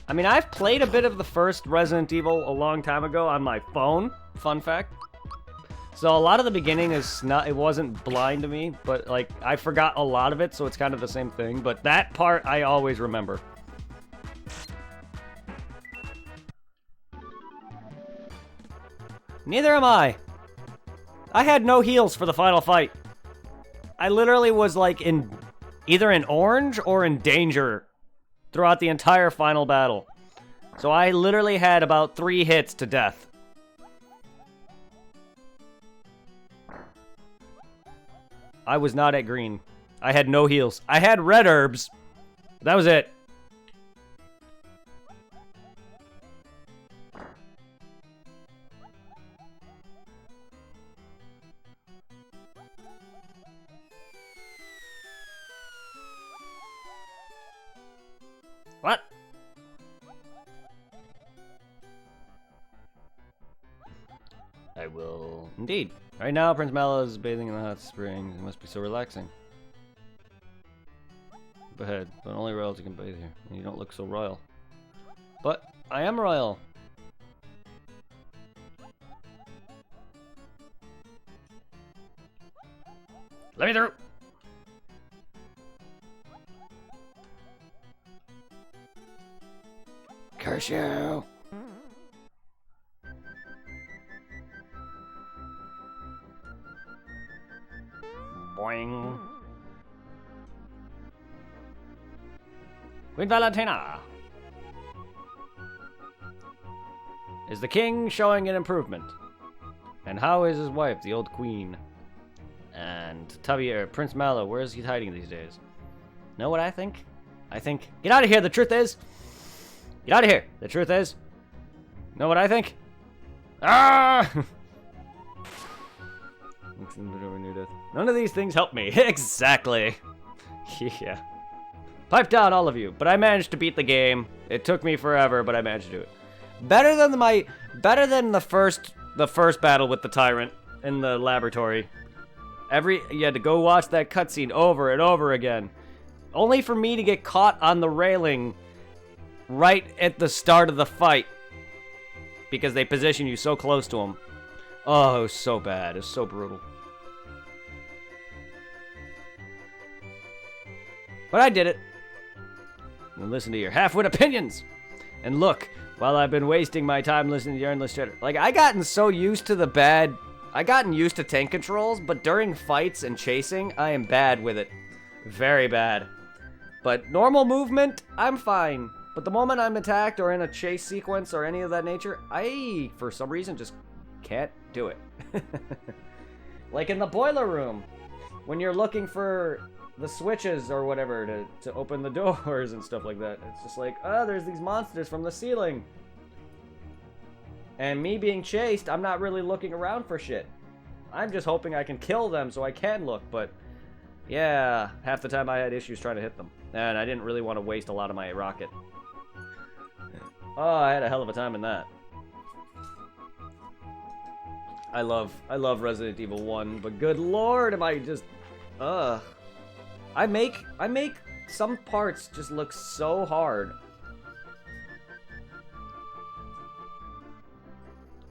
I mean, I've played a bit of the first Resident Evil a long time ago on my phone, fun fact. So a lot of the beginning is not, it wasn't blind to me, but like, I forgot a lot of it, so it's kind of the same thing. But that part, I always remember. Neither am I. I had no heals for the final fight. I literally was like either in orange or in danger throughout the entire final battle. So I literally had about 3 hits to death. I was not at green. I had no heals. I had red herbs. That was it. What? I will... Indeed. Right now, Prince Mallow is bathing in the hot springs. It must be so relaxing. Go ahead, but only royalty can bathe here. And you don't look so royal. But I am royal. Let me through! Curse you! Boing. Queen Valentina! Is the king showing an improvement? And how is his wife, the old queen? And Prince Mallow, where is he hiding these days? Know what I think? I think... Get out of here, the truth is! Get out of here! The truth is... Know what I think? Ah! None of these things help me. Exactly. Yeah. Pipe down, all of you. But I managed to beat the game. It took me forever, but I managed to do it. Better than the first battle with the tyrant in the laboratory. You had to go watch that cutscene over and over again. Only for me to get caught on the railing right at the start of the fight. Because they position you so close to him. Oh, it was so bad. It was so brutal. But I did it. And listen to your half-wit opinions. And look, while I've been wasting my time listening to your endless chatter. Like, I gotten so used to used to tank controls, but during fights and chasing, I am bad with it. Very bad. But normal movement, I'm fine. But the moment I'm attacked or in a chase sequence or any of that nature, I, for some reason, just can't do it. Like in the boiler room, when you're looking for the switches or whatever to open the doors and stuff like that. It's just like, oh, there's these monsters from the ceiling. And me being chased, I'm not really looking around for shit. I'm just hoping I can kill them so I can look, but yeah, half the time I had issues trying to hit them. And I didn't really want to waste a lot of my rocket. Oh, I had a hell of a time in that. I love Resident Evil 1, but good lord, am I just... I make some parts just look so hard.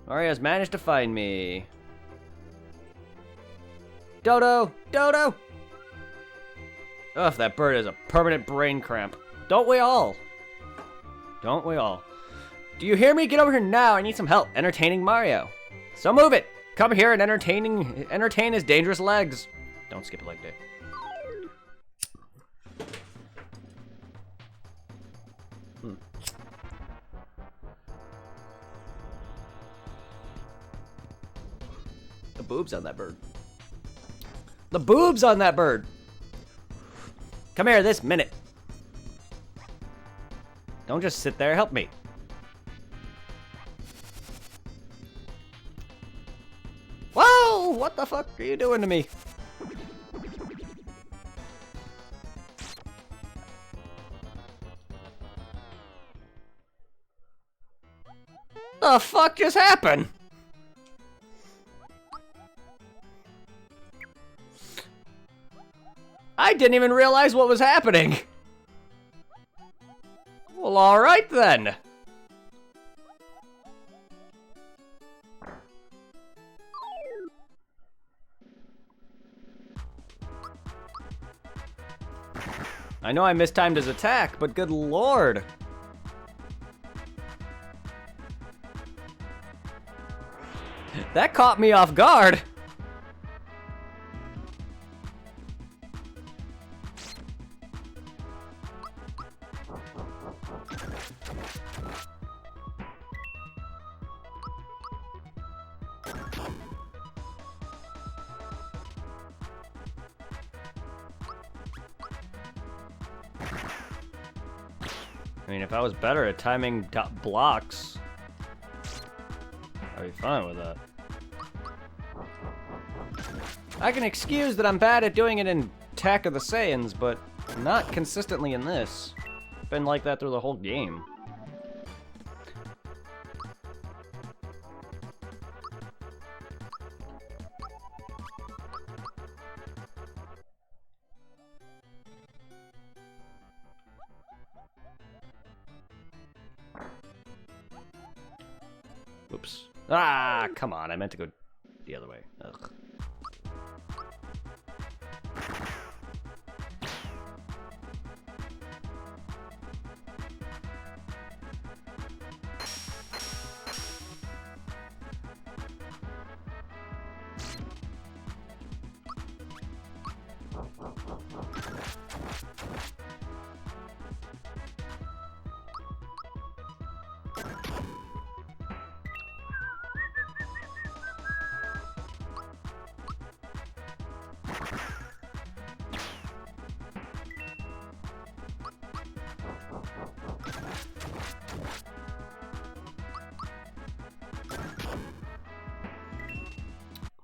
Mario's managed to find me. Dodo! Dodo! Ugh, that bird is a permanent brain cramp. Don't we all? Don't we all? Do you hear me? Get over here now. I need some help entertaining Mario. So move it. Come here and entertain his dangerous legs. Don't skip a leg day. The boobs on that bird. The boobs on that bird. Come here this minute. Don't just sit there. Help me. Whoa! What the fuck are you doing to me? The fuck just happened? I didn't even realize what was happening. Well, Well, alright then. I know I mistimed his attack, but good lord. That caught me off guard. I mean, if I was better at timing blocks, I'd be fine with that. I can excuse that I'm bad at doing it in Attack of the Saiyans, but not consistently in this. Been like that through the whole game. Oops. Ah, come on. I meant to go the other way. Ugh.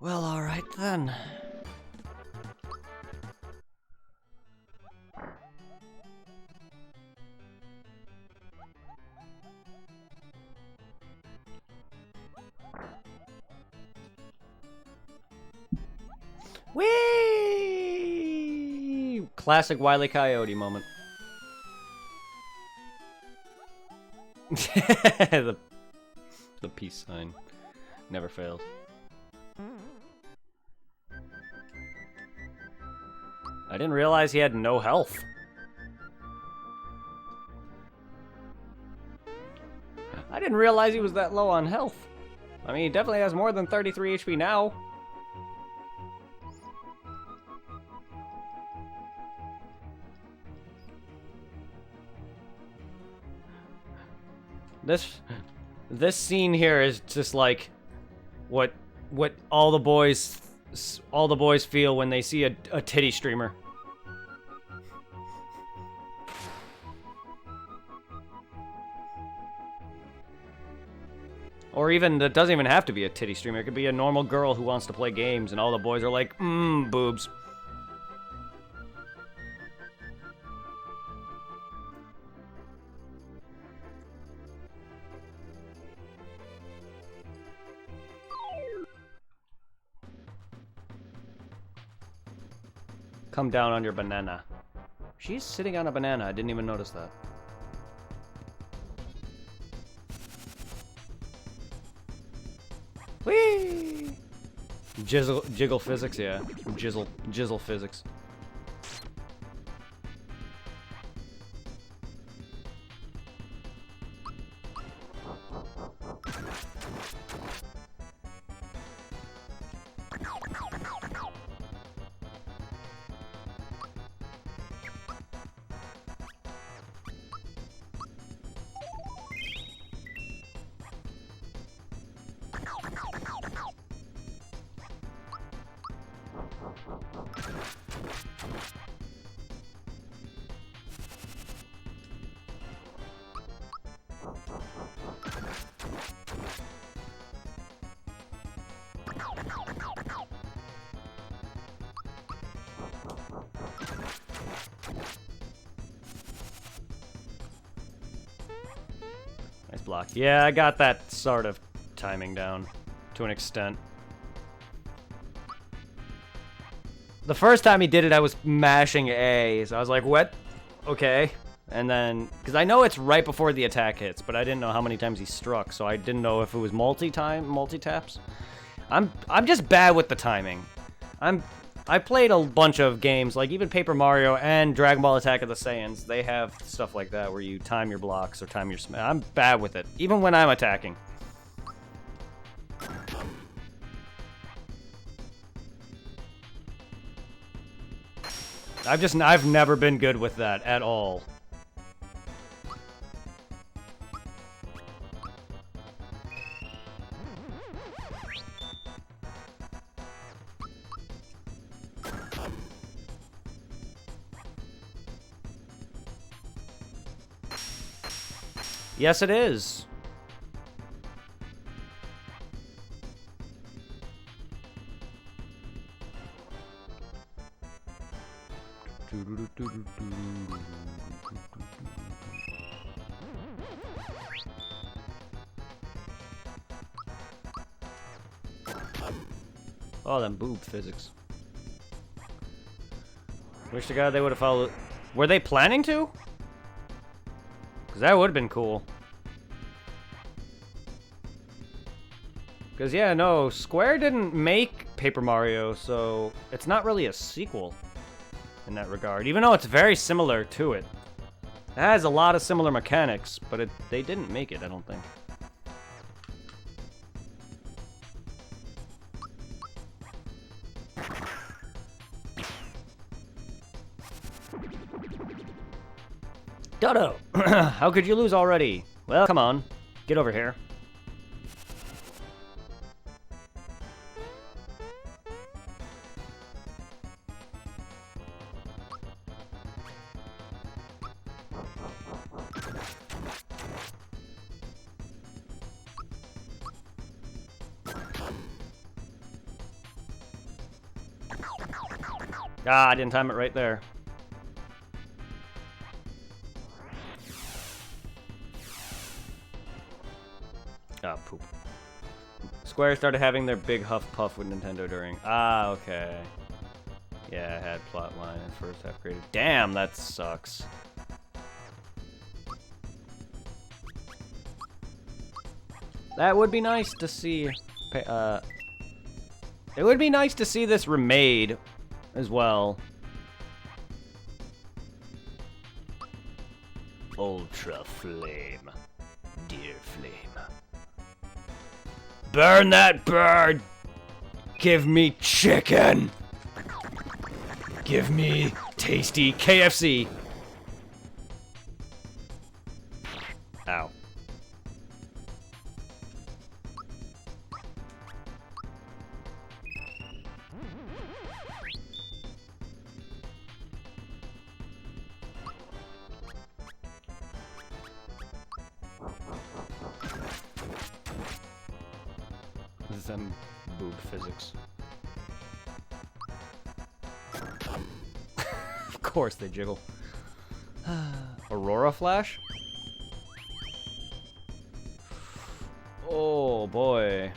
Well, alright then. Whee! Classic Wile E. Coyote moment. the peace sign never fails. I didn't realize he had no health. I didn't realize he was that low on health. I mean, he definitely has more than 33 HP now. This scene here is just like what all the boys feel when they see a titty streamer. Or even, it doesn't even have to be a titty streamer. It could be a normal girl who wants to play games, and all the boys are like, boobs. Come down on your banana. She's sitting on a banana. I didn't even notice that. Whee! Jiggle physics, yeah. Jizzle physics. Nice block. Yeah, I got that sort of timing down to an extent. The first time he did it, I was mashing A, so I was like, what? Okay. and then because I know it's right before the attack hits, but I didn't know how many times he struck, so I didn't know if it was multi-taps. I'm just bad with the timing. I played a bunch of games, like even Paper Mario and Dragon Ball Attack of the Saiyans. They have stuff like that where you time your blocks or time your smash. I'm bad with it, even when I'm attacking. I've never been good with that at all. Yes, it is. Oh, them boob physics. Wish to God they would have followed. Were they planning to? Because that would have been cool. Because, yeah, no, Square didn't make Paper Mario, so it's not really a sequel in that regard, even though it's very similar to it. It has a lot of similar mechanics, but they didn't make it, I don't think. Dodo! How could you lose already? Well, come on. Get over here. Ah, I didn't time it right there. Ah, poop. Square started having their big huff puff with Nintendo during. Ah, okay. Yeah, I had plotline in first half graded. Damn, that sucks. That would be nice to see. It would be nice to see this remade as well. Ultra Flame. Dear Flame. Burn that bird! Give me chicken! Give me tasty KFC! Ow. Them boob physics. Of course they jiggle. Aurora Flash? Oh boy.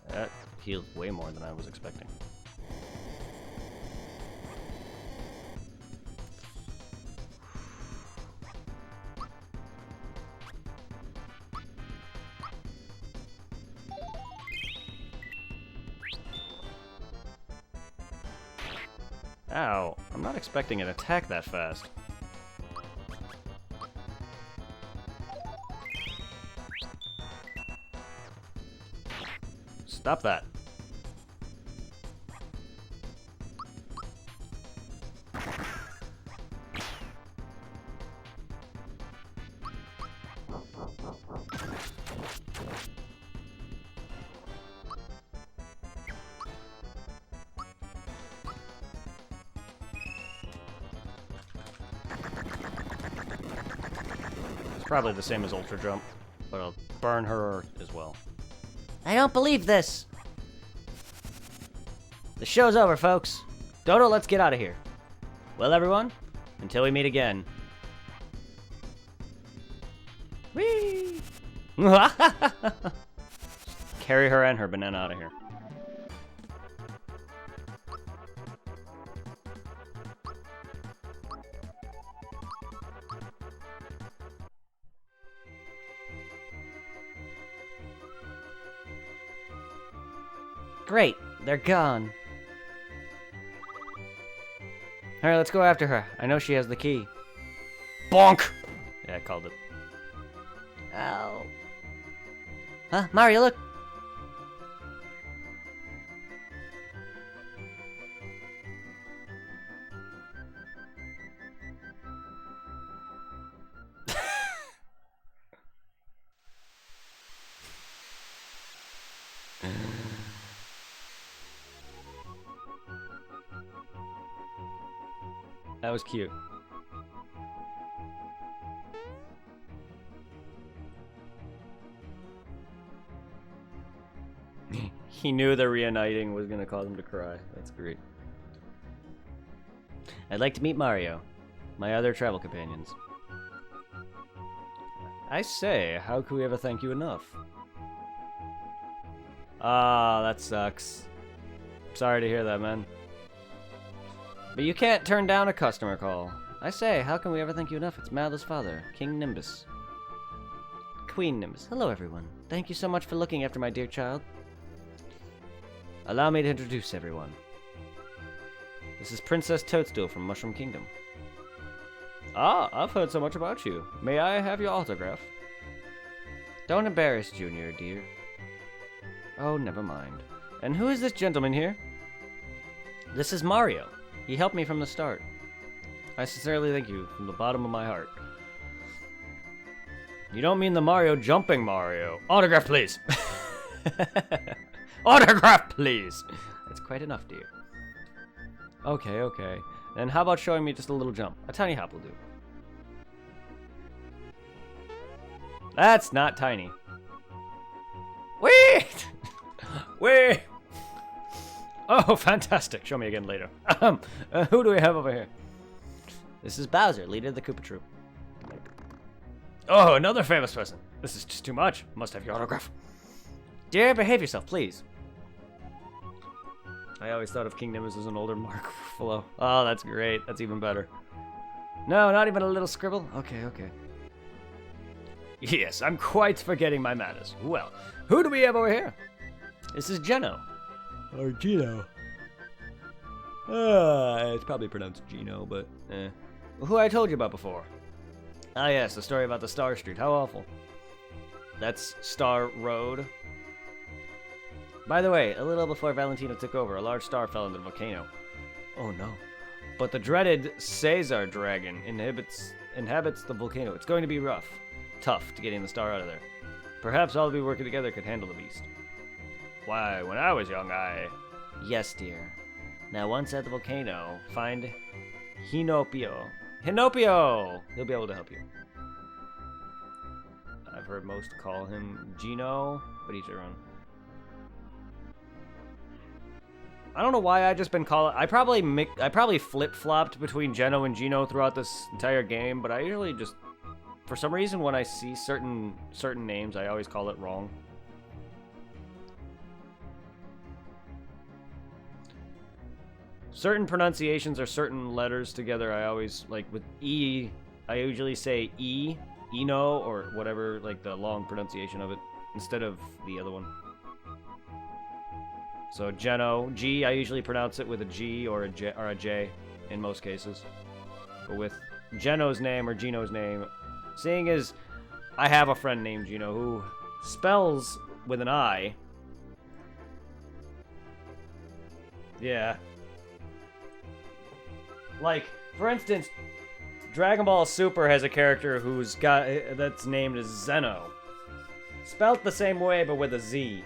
That healed way more than I was expecting. Ow, I'm not expecting an attack that fast. Stop that. It's probably the same as Ultra Jump, but I'll burn her as well. I don't believe this. The show's over, folks. Dodo, let's get out of here. Well, everyone, Until we meet again. Whee! Carry her and her banana out of here. Great, they're gone. Alright, let's go after her. I know she has the key. Bonk! Yeah, I called it. Ow. Huh? Mario, look! That was cute. He knew the reuniting was gonna cause him to cry. That's great. I'd like to meet Mario, my other travel companions. I say, how could we ever thank you enough? Ah, that sucks. Sorry to hear that, man. But you can't turn down a customer call. I say, how can we ever thank you enough? It's Madla's father, King Nimbus. Queen Nimbus. Hello, everyone. Thank you so much for looking after my dear child. Allow me to introduce everyone. This is Princess Toadstool from Mushroom Kingdom. Ah, I've heard so much about you. May I have your autograph? Don't embarrass Junior, dear. Oh, never mind. And who is this gentleman here? This is Mario. He helped me from the start. I sincerely thank you from the bottom of my heart. You don't mean the Mario jumping Mario. Autograph, please. Autograph, please. That's quite enough, dear. Okay, okay. And how about showing me just a little jump? A tiny hop will do. That's not tiny. Wait! Wait! Oh, fantastic. Show me again later. Who do we have over here? This is Bowser, leader of the Koopa Troop. Oh, another famous person. This is just too much. Must have your autograph. Dear, behave yourself, please. I always thought of King Nimbus as an older Mark Ruffalo. Oh, that's great. That's even better. No, not even a little scribble? Okay, okay. Yes, I'm quite forgetting my manners. Well, who do we have over here? This is Geno. Or Gino. It's probably pronounced Gino, but who I told you about before. Ah yes, the story about the Star Street. How awful. That's Star Road. By the way, a little before Valentina took over, a large star fell into the volcano. Oh no. But the dreaded Caesar dragon inhabits the volcano. It's going to be rough. Tough to getting the star out of there. Perhaps all of you working together could handle the beast. Why, when I was young, Yes, dear. Now, once at the volcano, find Hinopio. Hinopio! He'll be able to help you. I've heard most call him Gino, but each their own. I don't know why I just been calling. I probably flip-flopped between Geno and Gino throughout this entire game, but I usually just, for some reason, when I see certain names, I always call it wrong. Certain pronunciations or certain letters together, I always, like with E, I usually say E, Eno, or whatever, like the long pronunciation of it, instead of the other one. So Geno, G, I usually pronounce it with a G or a J in most cases. But with Geno's name or Gino's name, seeing as I have a friend named Gino who spells with an I. Yeah. Like, for instance, Dragon Ball Super has a character that's named as Zeno. Spelt the same way, but with a Z.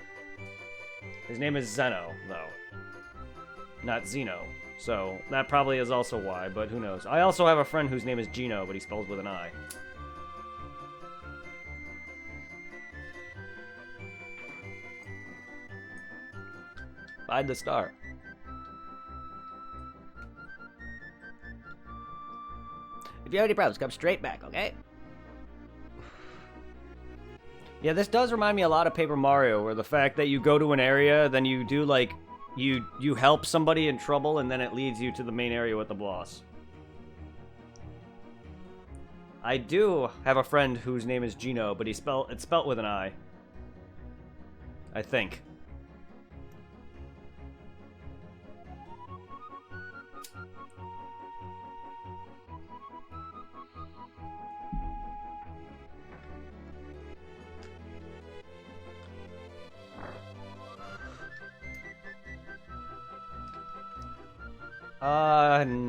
His name is Zeno, though. Not Zeno. So, that probably is also why, but who knows. I also have a friend whose name is Gino, but he spells with an I. Find the star. If you have any problems, come straight back, okay? Yeah, this does remind me a lot of Paper Mario, where the fact that you go to an area, then you do, like, you help somebody in trouble, and then it leads you to the main area with the boss. I do have a friend whose name is Gino, but it's spelt with an I. I think.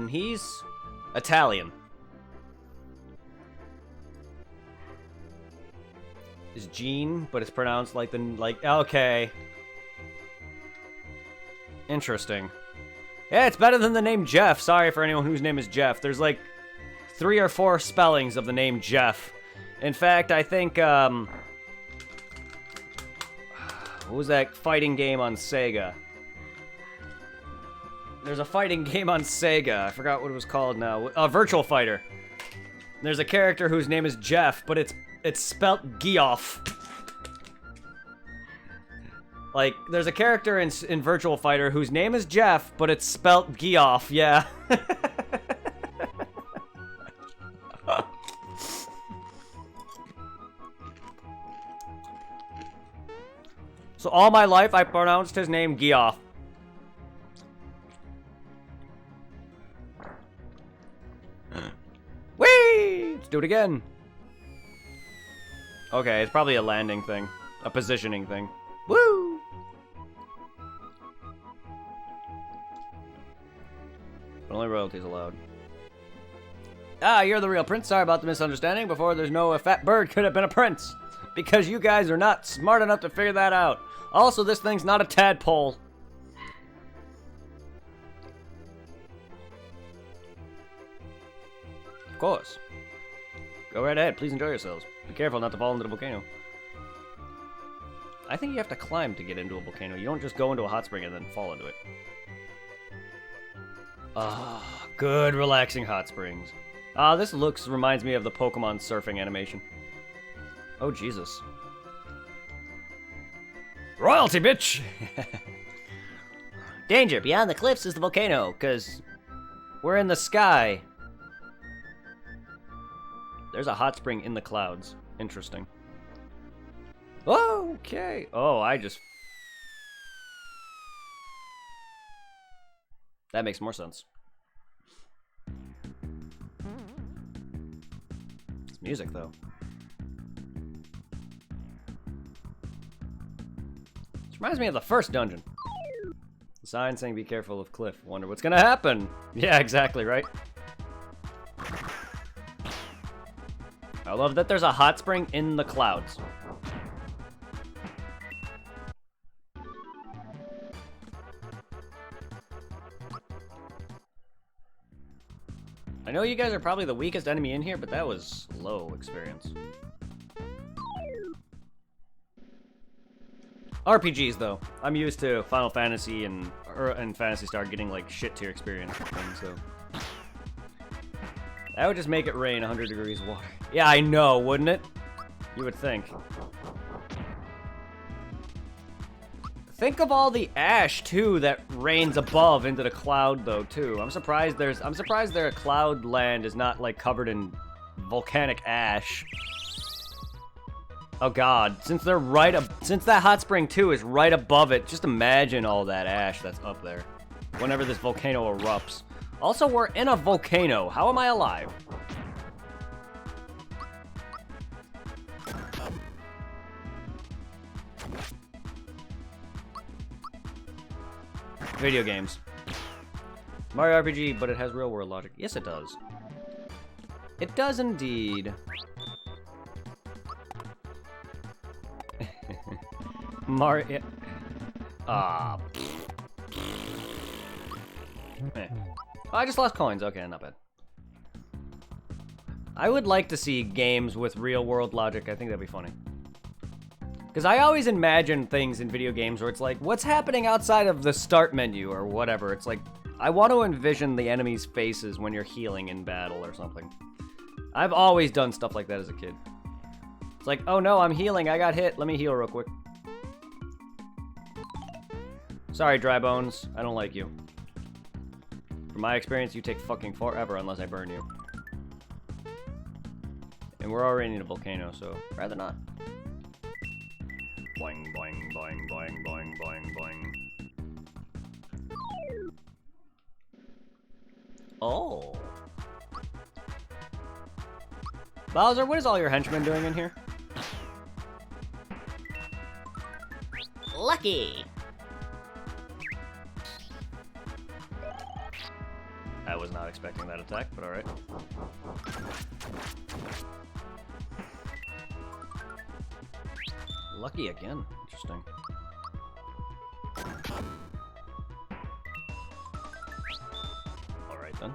He's Italian. Is Gene, but it's pronounced like okay. Interesting. Yeah, it's better than the name Jeff. Sorry for anyone whose name is Jeff. There's like 3 or 4 spellings of the name Jeff. In fact, I think, what was that fighting game on Sega? There's a fighting game on Sega. I forgot what it was called now. Virtual Fighter. There's a character whose name is Jeff, but it's spelt Geoff. Like, there's a character in Virtual Fighter whose name is Jeff, but it's spelt Geoff, yeah. So all my life, I pronounced his name Geoff. Whee! Let's do it again. Okay, it's probably a landing thing. A positioning thing. Woo! Only royalties allowed. Ah, you're the real prince. Sorry about the misunderstanding. Before, there's no fat bird could have been a prince. Because you guys are not smart enough to figure that out. Also, this thing's not a tadpole. Of course. Go right ahead. Please enjoy yourselves. Be careful not to fall into the volcano. I think you have to climb to get into a volcano. You don't just go into a hot spring and then fall into it. Ah, good relaxing hot springs. Ah, this reminds me of the Pokemon surfing animation. Oh, Jesus. Royalty, bitch! Danger! Beyond the cliffs is the volcano, because we're in the sky. There's a hot spring in the clouds. Interesting. Okay. Oh, that makes more sense. It's music, though. This reminds me of the first dungeon. The sign saying be careful of cliff. Wonder what's gonna happen. Yeah, exactly, right? I love that there's a hot spring in the clouds. I know you guys are probably the weakest enemy in here, but that was low experience. RPGs, though. I'm used to Final Fantasy and Phantasy Star getting, like, shit tier experience and things, so... That would just make it rain 100 degrees water. Yeah, I know, wouldn't it? You would think. Think of all the ash, too, that rains above into the cloud, though, too. I'm surprised their cloud land is not, like, covered in volcanic ash. Oh, God. Since that hot spring, too, is right above it, just imagine all that ash that's up there whenever this volcano erupts. Also, we're in a volcano. How am I alive? Video games. Mario RPG, but it has real world logic. Yes, it does. It does indeed. Mario. Ah. Oh, I just lost coins. Okay, not bad. I would like to see games with real world logic. I think that'd be funny. Because I always imagine things in video games where it's like, what's happening outside of the start menu or whatever? It's like, I want to envision the enemy's faces when you're healing in battle or something. I've always done stuff like that as a kid. It's like, oh no, I'm healing. I got hit. Let me heal real quick. Sorry, Dry Bones. I don't like you. From my experience, you take fucking forever unless I burn you. And we're already in a volcano, so rather not. Boing, boing, boing, boing, boing, boing, boing. Oh. Bowser, what is all your henchmen doing in here? Lucky! I was not expecting that attack, but alright. Lucky again. Interesting. Alright then.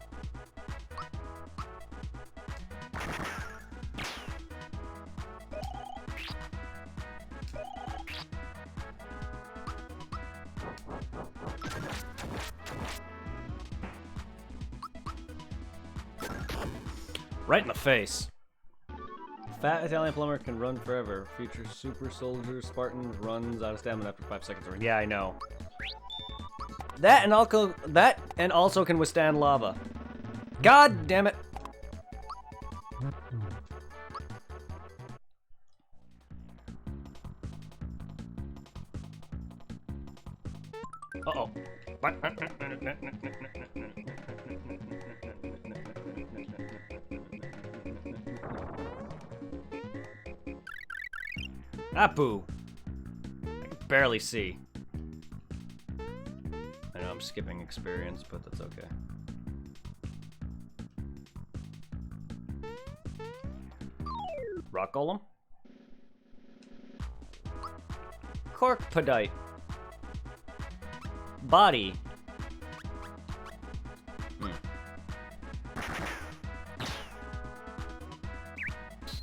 Right in the face. Fat Italian plumber can run forever. Future super soldier Spartan runs out of stamina after 5 seconds. Yeah, I know. That and also can withstand lava. God damn it! Uh-oh. Apu! I can barely see. I know I'm skipping experience, but that's okay. Rock Golem? Corkpadite. Body.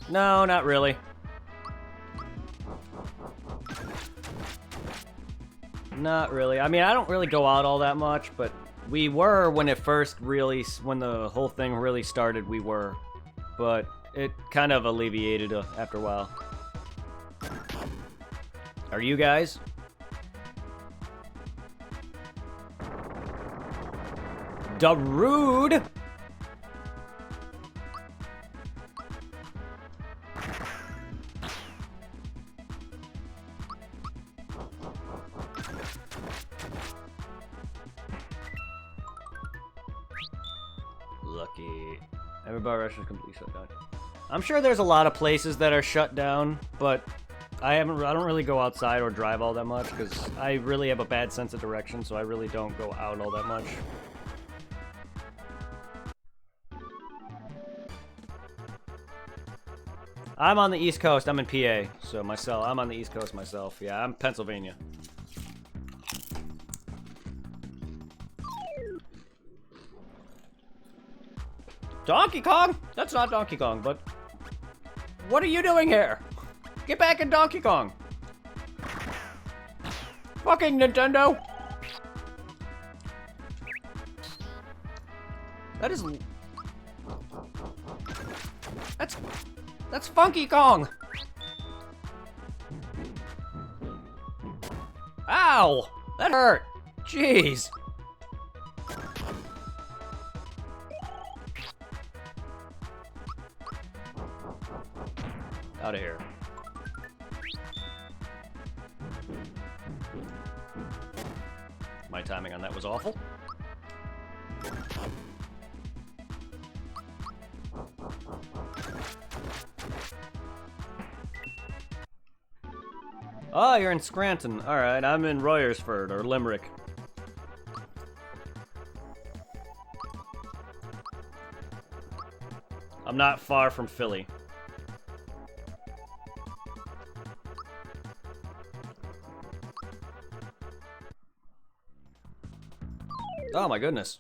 No, not really. Not really. I mean, I don't really go out all that much, but we were when it first really, when the whole thing really started, we were. But it kind of alleviated after a while. Are you guys? Darude! Lucky. Everybody Rush is completely shut down. I'm sure there's a lot of places that are shut down, but I don't really go outside or drive all that much because I really have a bad sense of direction, so I really don't go out all that much. I'm on the East Coast. I'm in PA, so I'm on the East Coast myself. Yeah, I'm Pennsylvania. Donkey Kong? That's not Donkey Kong, but what are you doing here? Get back in Donkey Kong. Fucking Nintendo. That is... That's Funky Kong! Ow! That hurt! Jeez! Out of here. My timing on that was awful. Oh, you're in Scranton. Alright, I'm in Royersford, or Limerick. I'm not far from Philly. Oh my goodness.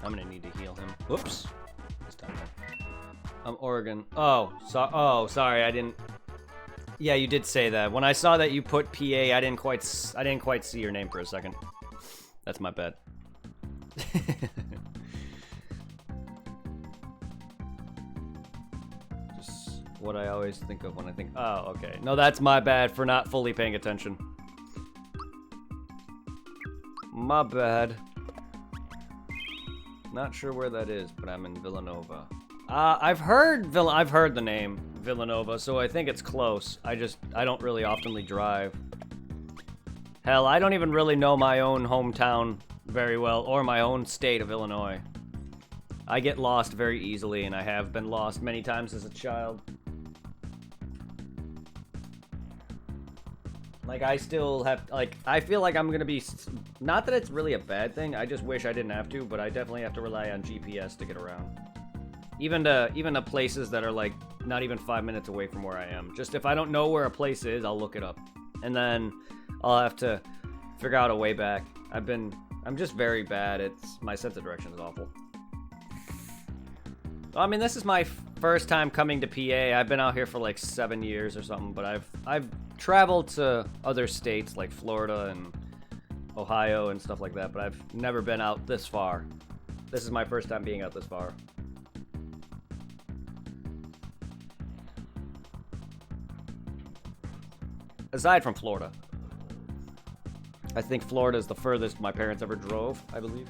I'm gonna need to heal him. Whoops. This time. Oregon. Oh, sorry, I didn't. Yeah, you did say that. When I saw that you put PA, I didn't quite see your name for a second. That's my bad. Just what I always think of when I think. Oh, okay. No, that's my bad for not fully paying attention. My bad. Not sure where that is, but I'm in Villanova. I've heard the name Villanova, so I think it's close. I don't really oftenly drive. Hell, I don't even really know my own hometown very well, or my own state of Illinois. I get lost very easily, and I have been lost many times as a child. Like, I still have, like, I feel like I'm gonna be, not that it's really a bad thing, I just wish I didn't have to, but I definitely have to rely on GPS to get around. Even to places that are, like, not even 5 minutes away from where I am. Just if I don't know where a place is, I'll look it up. And then I'll have to figure out a way back. I'm just very bad. My sense of direction is awful. I mean, this is my first time coming to PA. I've been out here for like 7 years or something, but I've traveled to other states like Florida and Ohio and stuff like that, but I've never been out this far. This is my first time being out this far. Aside from Florida. I think Florida is the furthest my parents ever drove, I believe.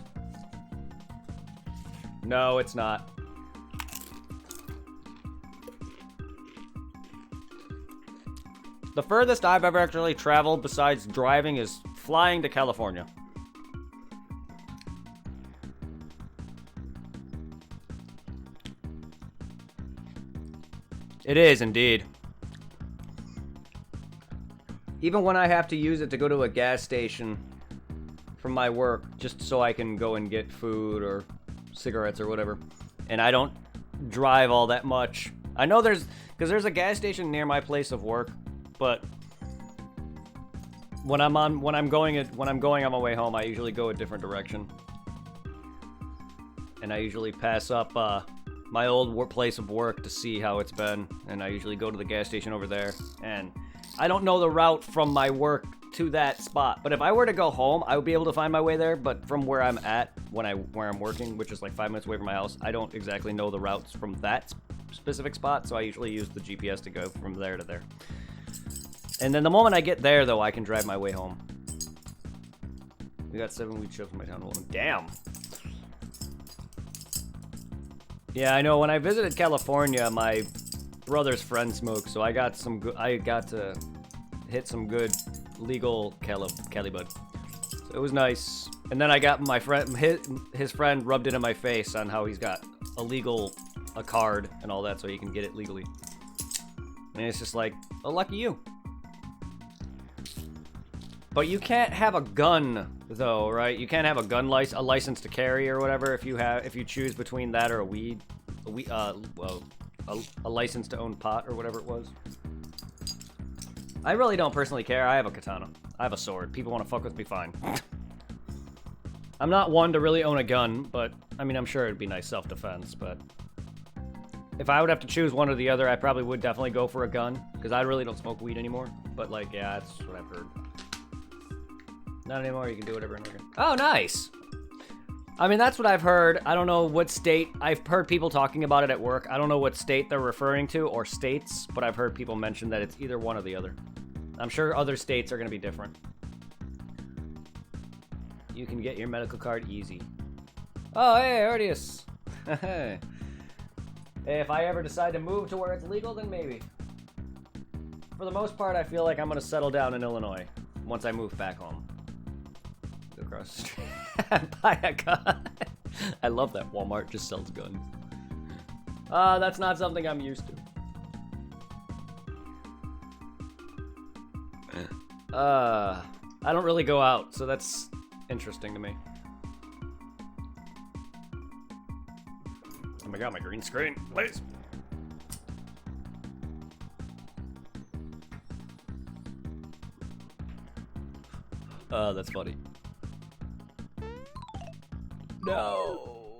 No, it's not. The furthest I've ever actually traveled besides driving is flying to California. It is indeed. Even when I have to use it to go to a gas station from my work, just so I can go and get food or cigarettes or whatever, and I don't drive all that much. I know because there's a gas station near my place of work, but when I'm going on my way home, I usually go a different direction, and I usually pass up my old place of work to see how it's been, and I usually go to the gas station over there, and I don't know the route from my work to that spot, but if I were to go home, I would be able to find my way there. But from where I'm at, where I'm working, which is like 5 minutes away from my house, I don't exactly know the routes from that specific spot, so I usually use the GPS to go from there to there. And then the moment I get there, though, I can drive my way home. We got 7 weeks shows from my town woman. Damn. Yeah, I know. When I visited California, my brother's friend smoked, so I got to hit some good legal Cali bud. So it was nice. And then I got my friend, his friend rubbed it in my face on how he's got a card and all that, so he can get it legally. And it's just like, oh, lucky you. But you can't have a gun, though, right? You can't have a license to carry or whatever if you choose between that or a license to own pot or whatever it was. I really don't personally care. I have a katana. I have a sword. People want to fuck with me, fine. I'm not one to really own a gun, but I mean, I'm sure it'd be nice self-defense, but if I would have to choose one or the other, I probably would definitely go for a gun, because I really don't smoke weed anymore. But like, yeah, that's what I've heard. Not anymore, you can do whatever in Oregon. Oh, nice! I mean, that's what I've heard. I don't know what state. I've heard people talking about it at work. I don't know what state they're referring to, or states, but I've heard people mention that it's either one or the other. I'm sure other states are going to be different. You can get your medical card easy. Oh, hey, Ardius! Hey, if I ever decide to move to where it's legal, then maybe. For the most part, I feel like I'm going to settle down in Illinois once I move back home. Go across the street and buy a gun. I love that Walmart just sells guns. That's not something I'm used to. I don't really go out, so that's interesting to me. Oh my god, my green screen, please. That's funny. No.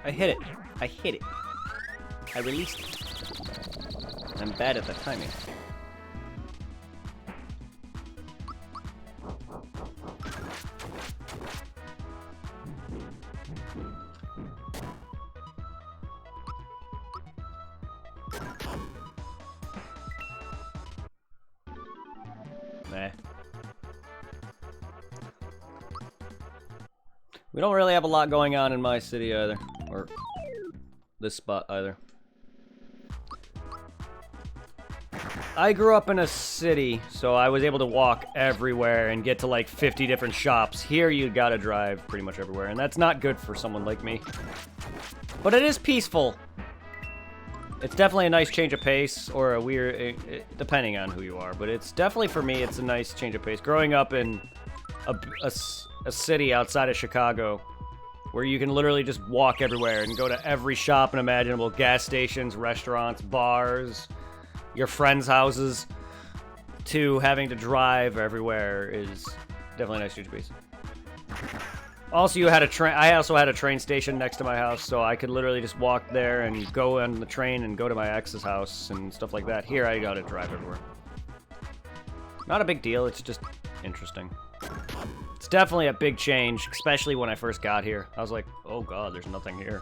I hit it. I hit it. I released it. I'm bad at the timing. Nah. We don't really have a lot going on in my city either. Or this spot either. I grew up in a city, so I was able to walk everywhere and get to like 50 different shops. Here you gotta drive pretty much everywhere, and that's not good for someone like me. But it is peaceful. It's definitely a nice change of pace, or a weird, depending on who you are. But it's definitely, for me, it's a nice change of pace. Growing up in a city outside of Chicago, where you can literally just walk everywhere and go to every shop and imaginable, gas stations, restaurants, bars, your friends' houses, to having to drive everywhere is definitely a nice change of pace. Also, I also had a train station next to my house, so I could literally just walk there and go on the train and go to my ex's house and stuff like that. Here, I gotta drive everywhere. Not a big deal, it's just interesting. It's definitely a big change, especially when I first got here. I was like, oh god, there's nothing here.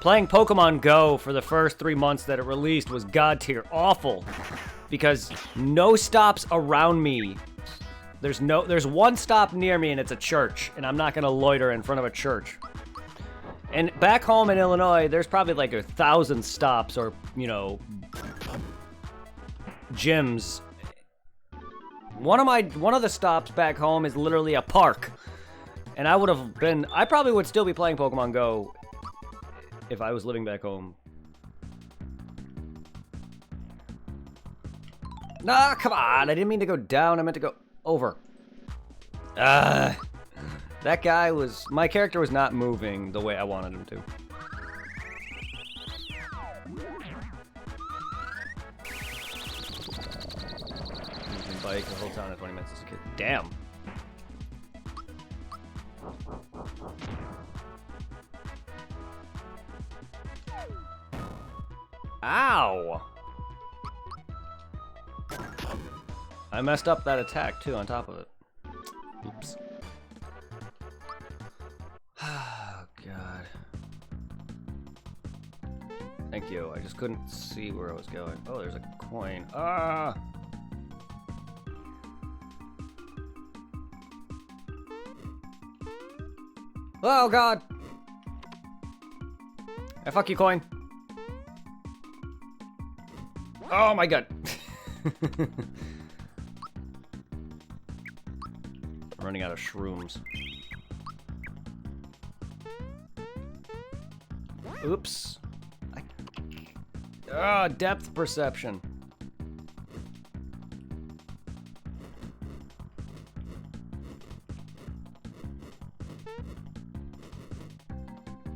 Playing Pokemon Go for the first 3 months that it released was god tier awful, because no stops around me. There's one stop near me, and it's a church, and I'm not gonna loiter in front of a church. And back home in Illinois, there's probably like 1,000 stops, or, you know, gyms. One of the stops back home is literally a park, and I probably would still be playing Pokemon Go if I was living back home. Nah, come on, I didn't mean to go down, I meant to go over. That guy my character was not moving the way I wanted him to. You can bike the whole town in 20 minutes as a kid. Damn. Ow! I messed up that attack, too, on top of it. Oops. Oh, God. Thank you. I just couldn't see where I was going. Oh, there's a coin. Ah! Oh, God! Fuck you, coin. Oh, my God. Running out of shrooms. Oops. Depth perception.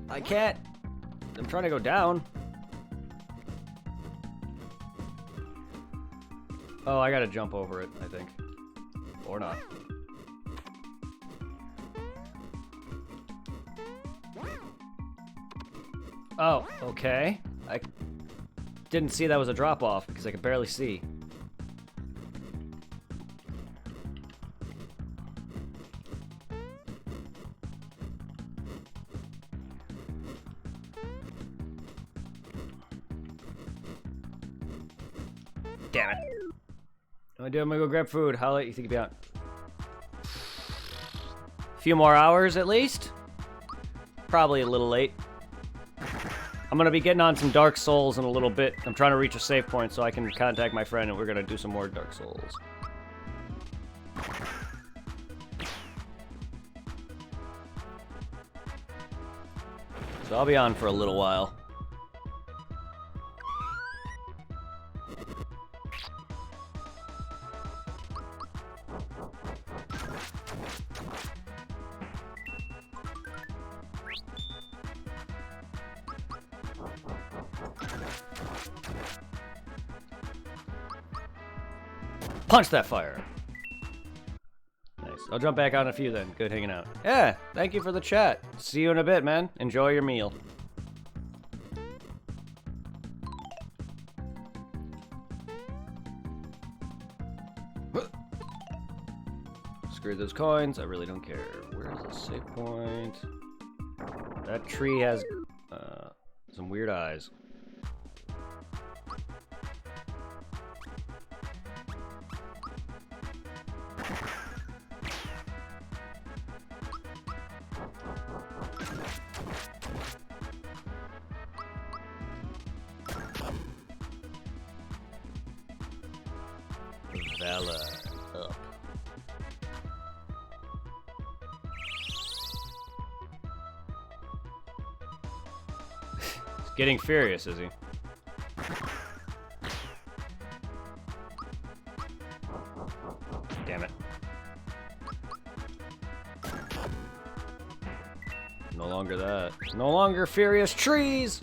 I can't. I'm trying to go down. Oh, I gotta jump over it, I think. Or not. Oh, okay. I didn't see that was a drop-off because I could barely see. Damn it. I'm gonna go grab food. How late you think you'll be out? A few more hours at least? Probably a little late. I'm gonna be getting on some Dark Souls in a little bit. I'm trying to reach a save point so I can contact my friend and we're gonna do some more Dark Souls. So I'll be on for a little while. Punch that fire. Nice. I'll jump back on a few then. Good hanging out. Yeah, thank you for the chat. See you in a bit, man. Enjoy your meal. 3 of those coins. I really don't care. Where's the save point? That tree has some weird eyes. Valor up. He's getting furious, is he? Damn it. No longer that. No longer furious trees!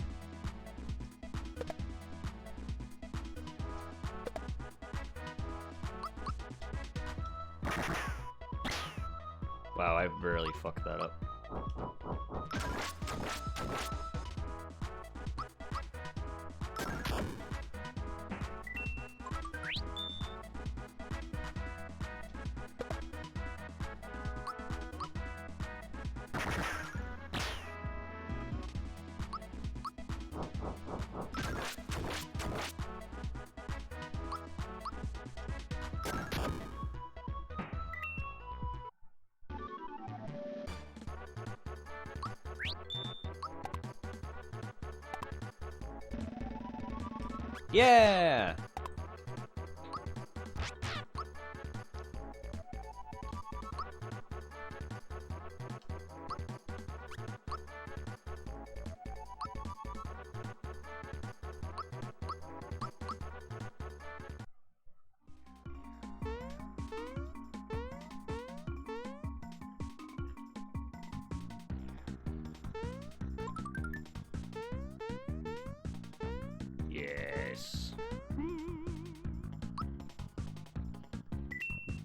Wow, I really fucked that up. Yeah! Yes.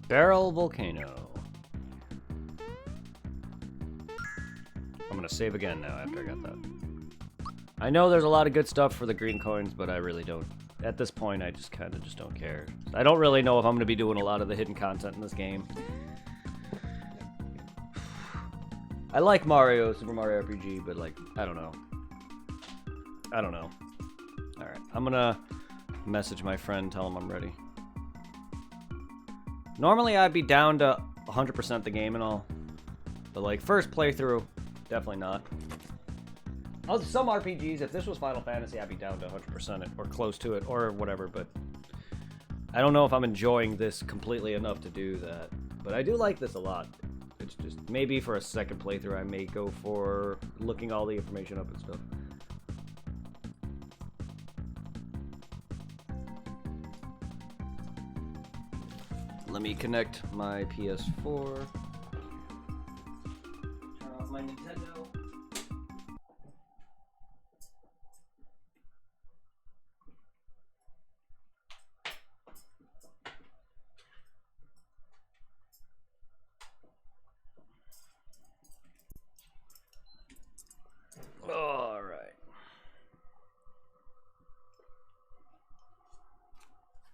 Barrel Volcano. I'm gonna save again now after I got that. I know there's a lot of good stuff for the green coins, but I really don't. At this point, I just kind of just don't care. I don't really know if I'm gonna be doing a lot of the hidden content in this game. I like Mario, Super Mario RPG, but like, I don't know. I don't know. Alright, I'm gonna message my friend, tell him I'm ready. Normally I'd be down to 100% the game and all. But like, first playthrough, definitely not. Some RPGs, if this was Final Fantasy, I'd be down to 100% it, or close to it, or whatever, but I don't know if I'm enjoying this completely enough to do that. But I do like this a lot. It's just, maybe for a second playthrough I may go for looking all the information up and stuff. Let me connect my PS4. Turn off my Nintendo.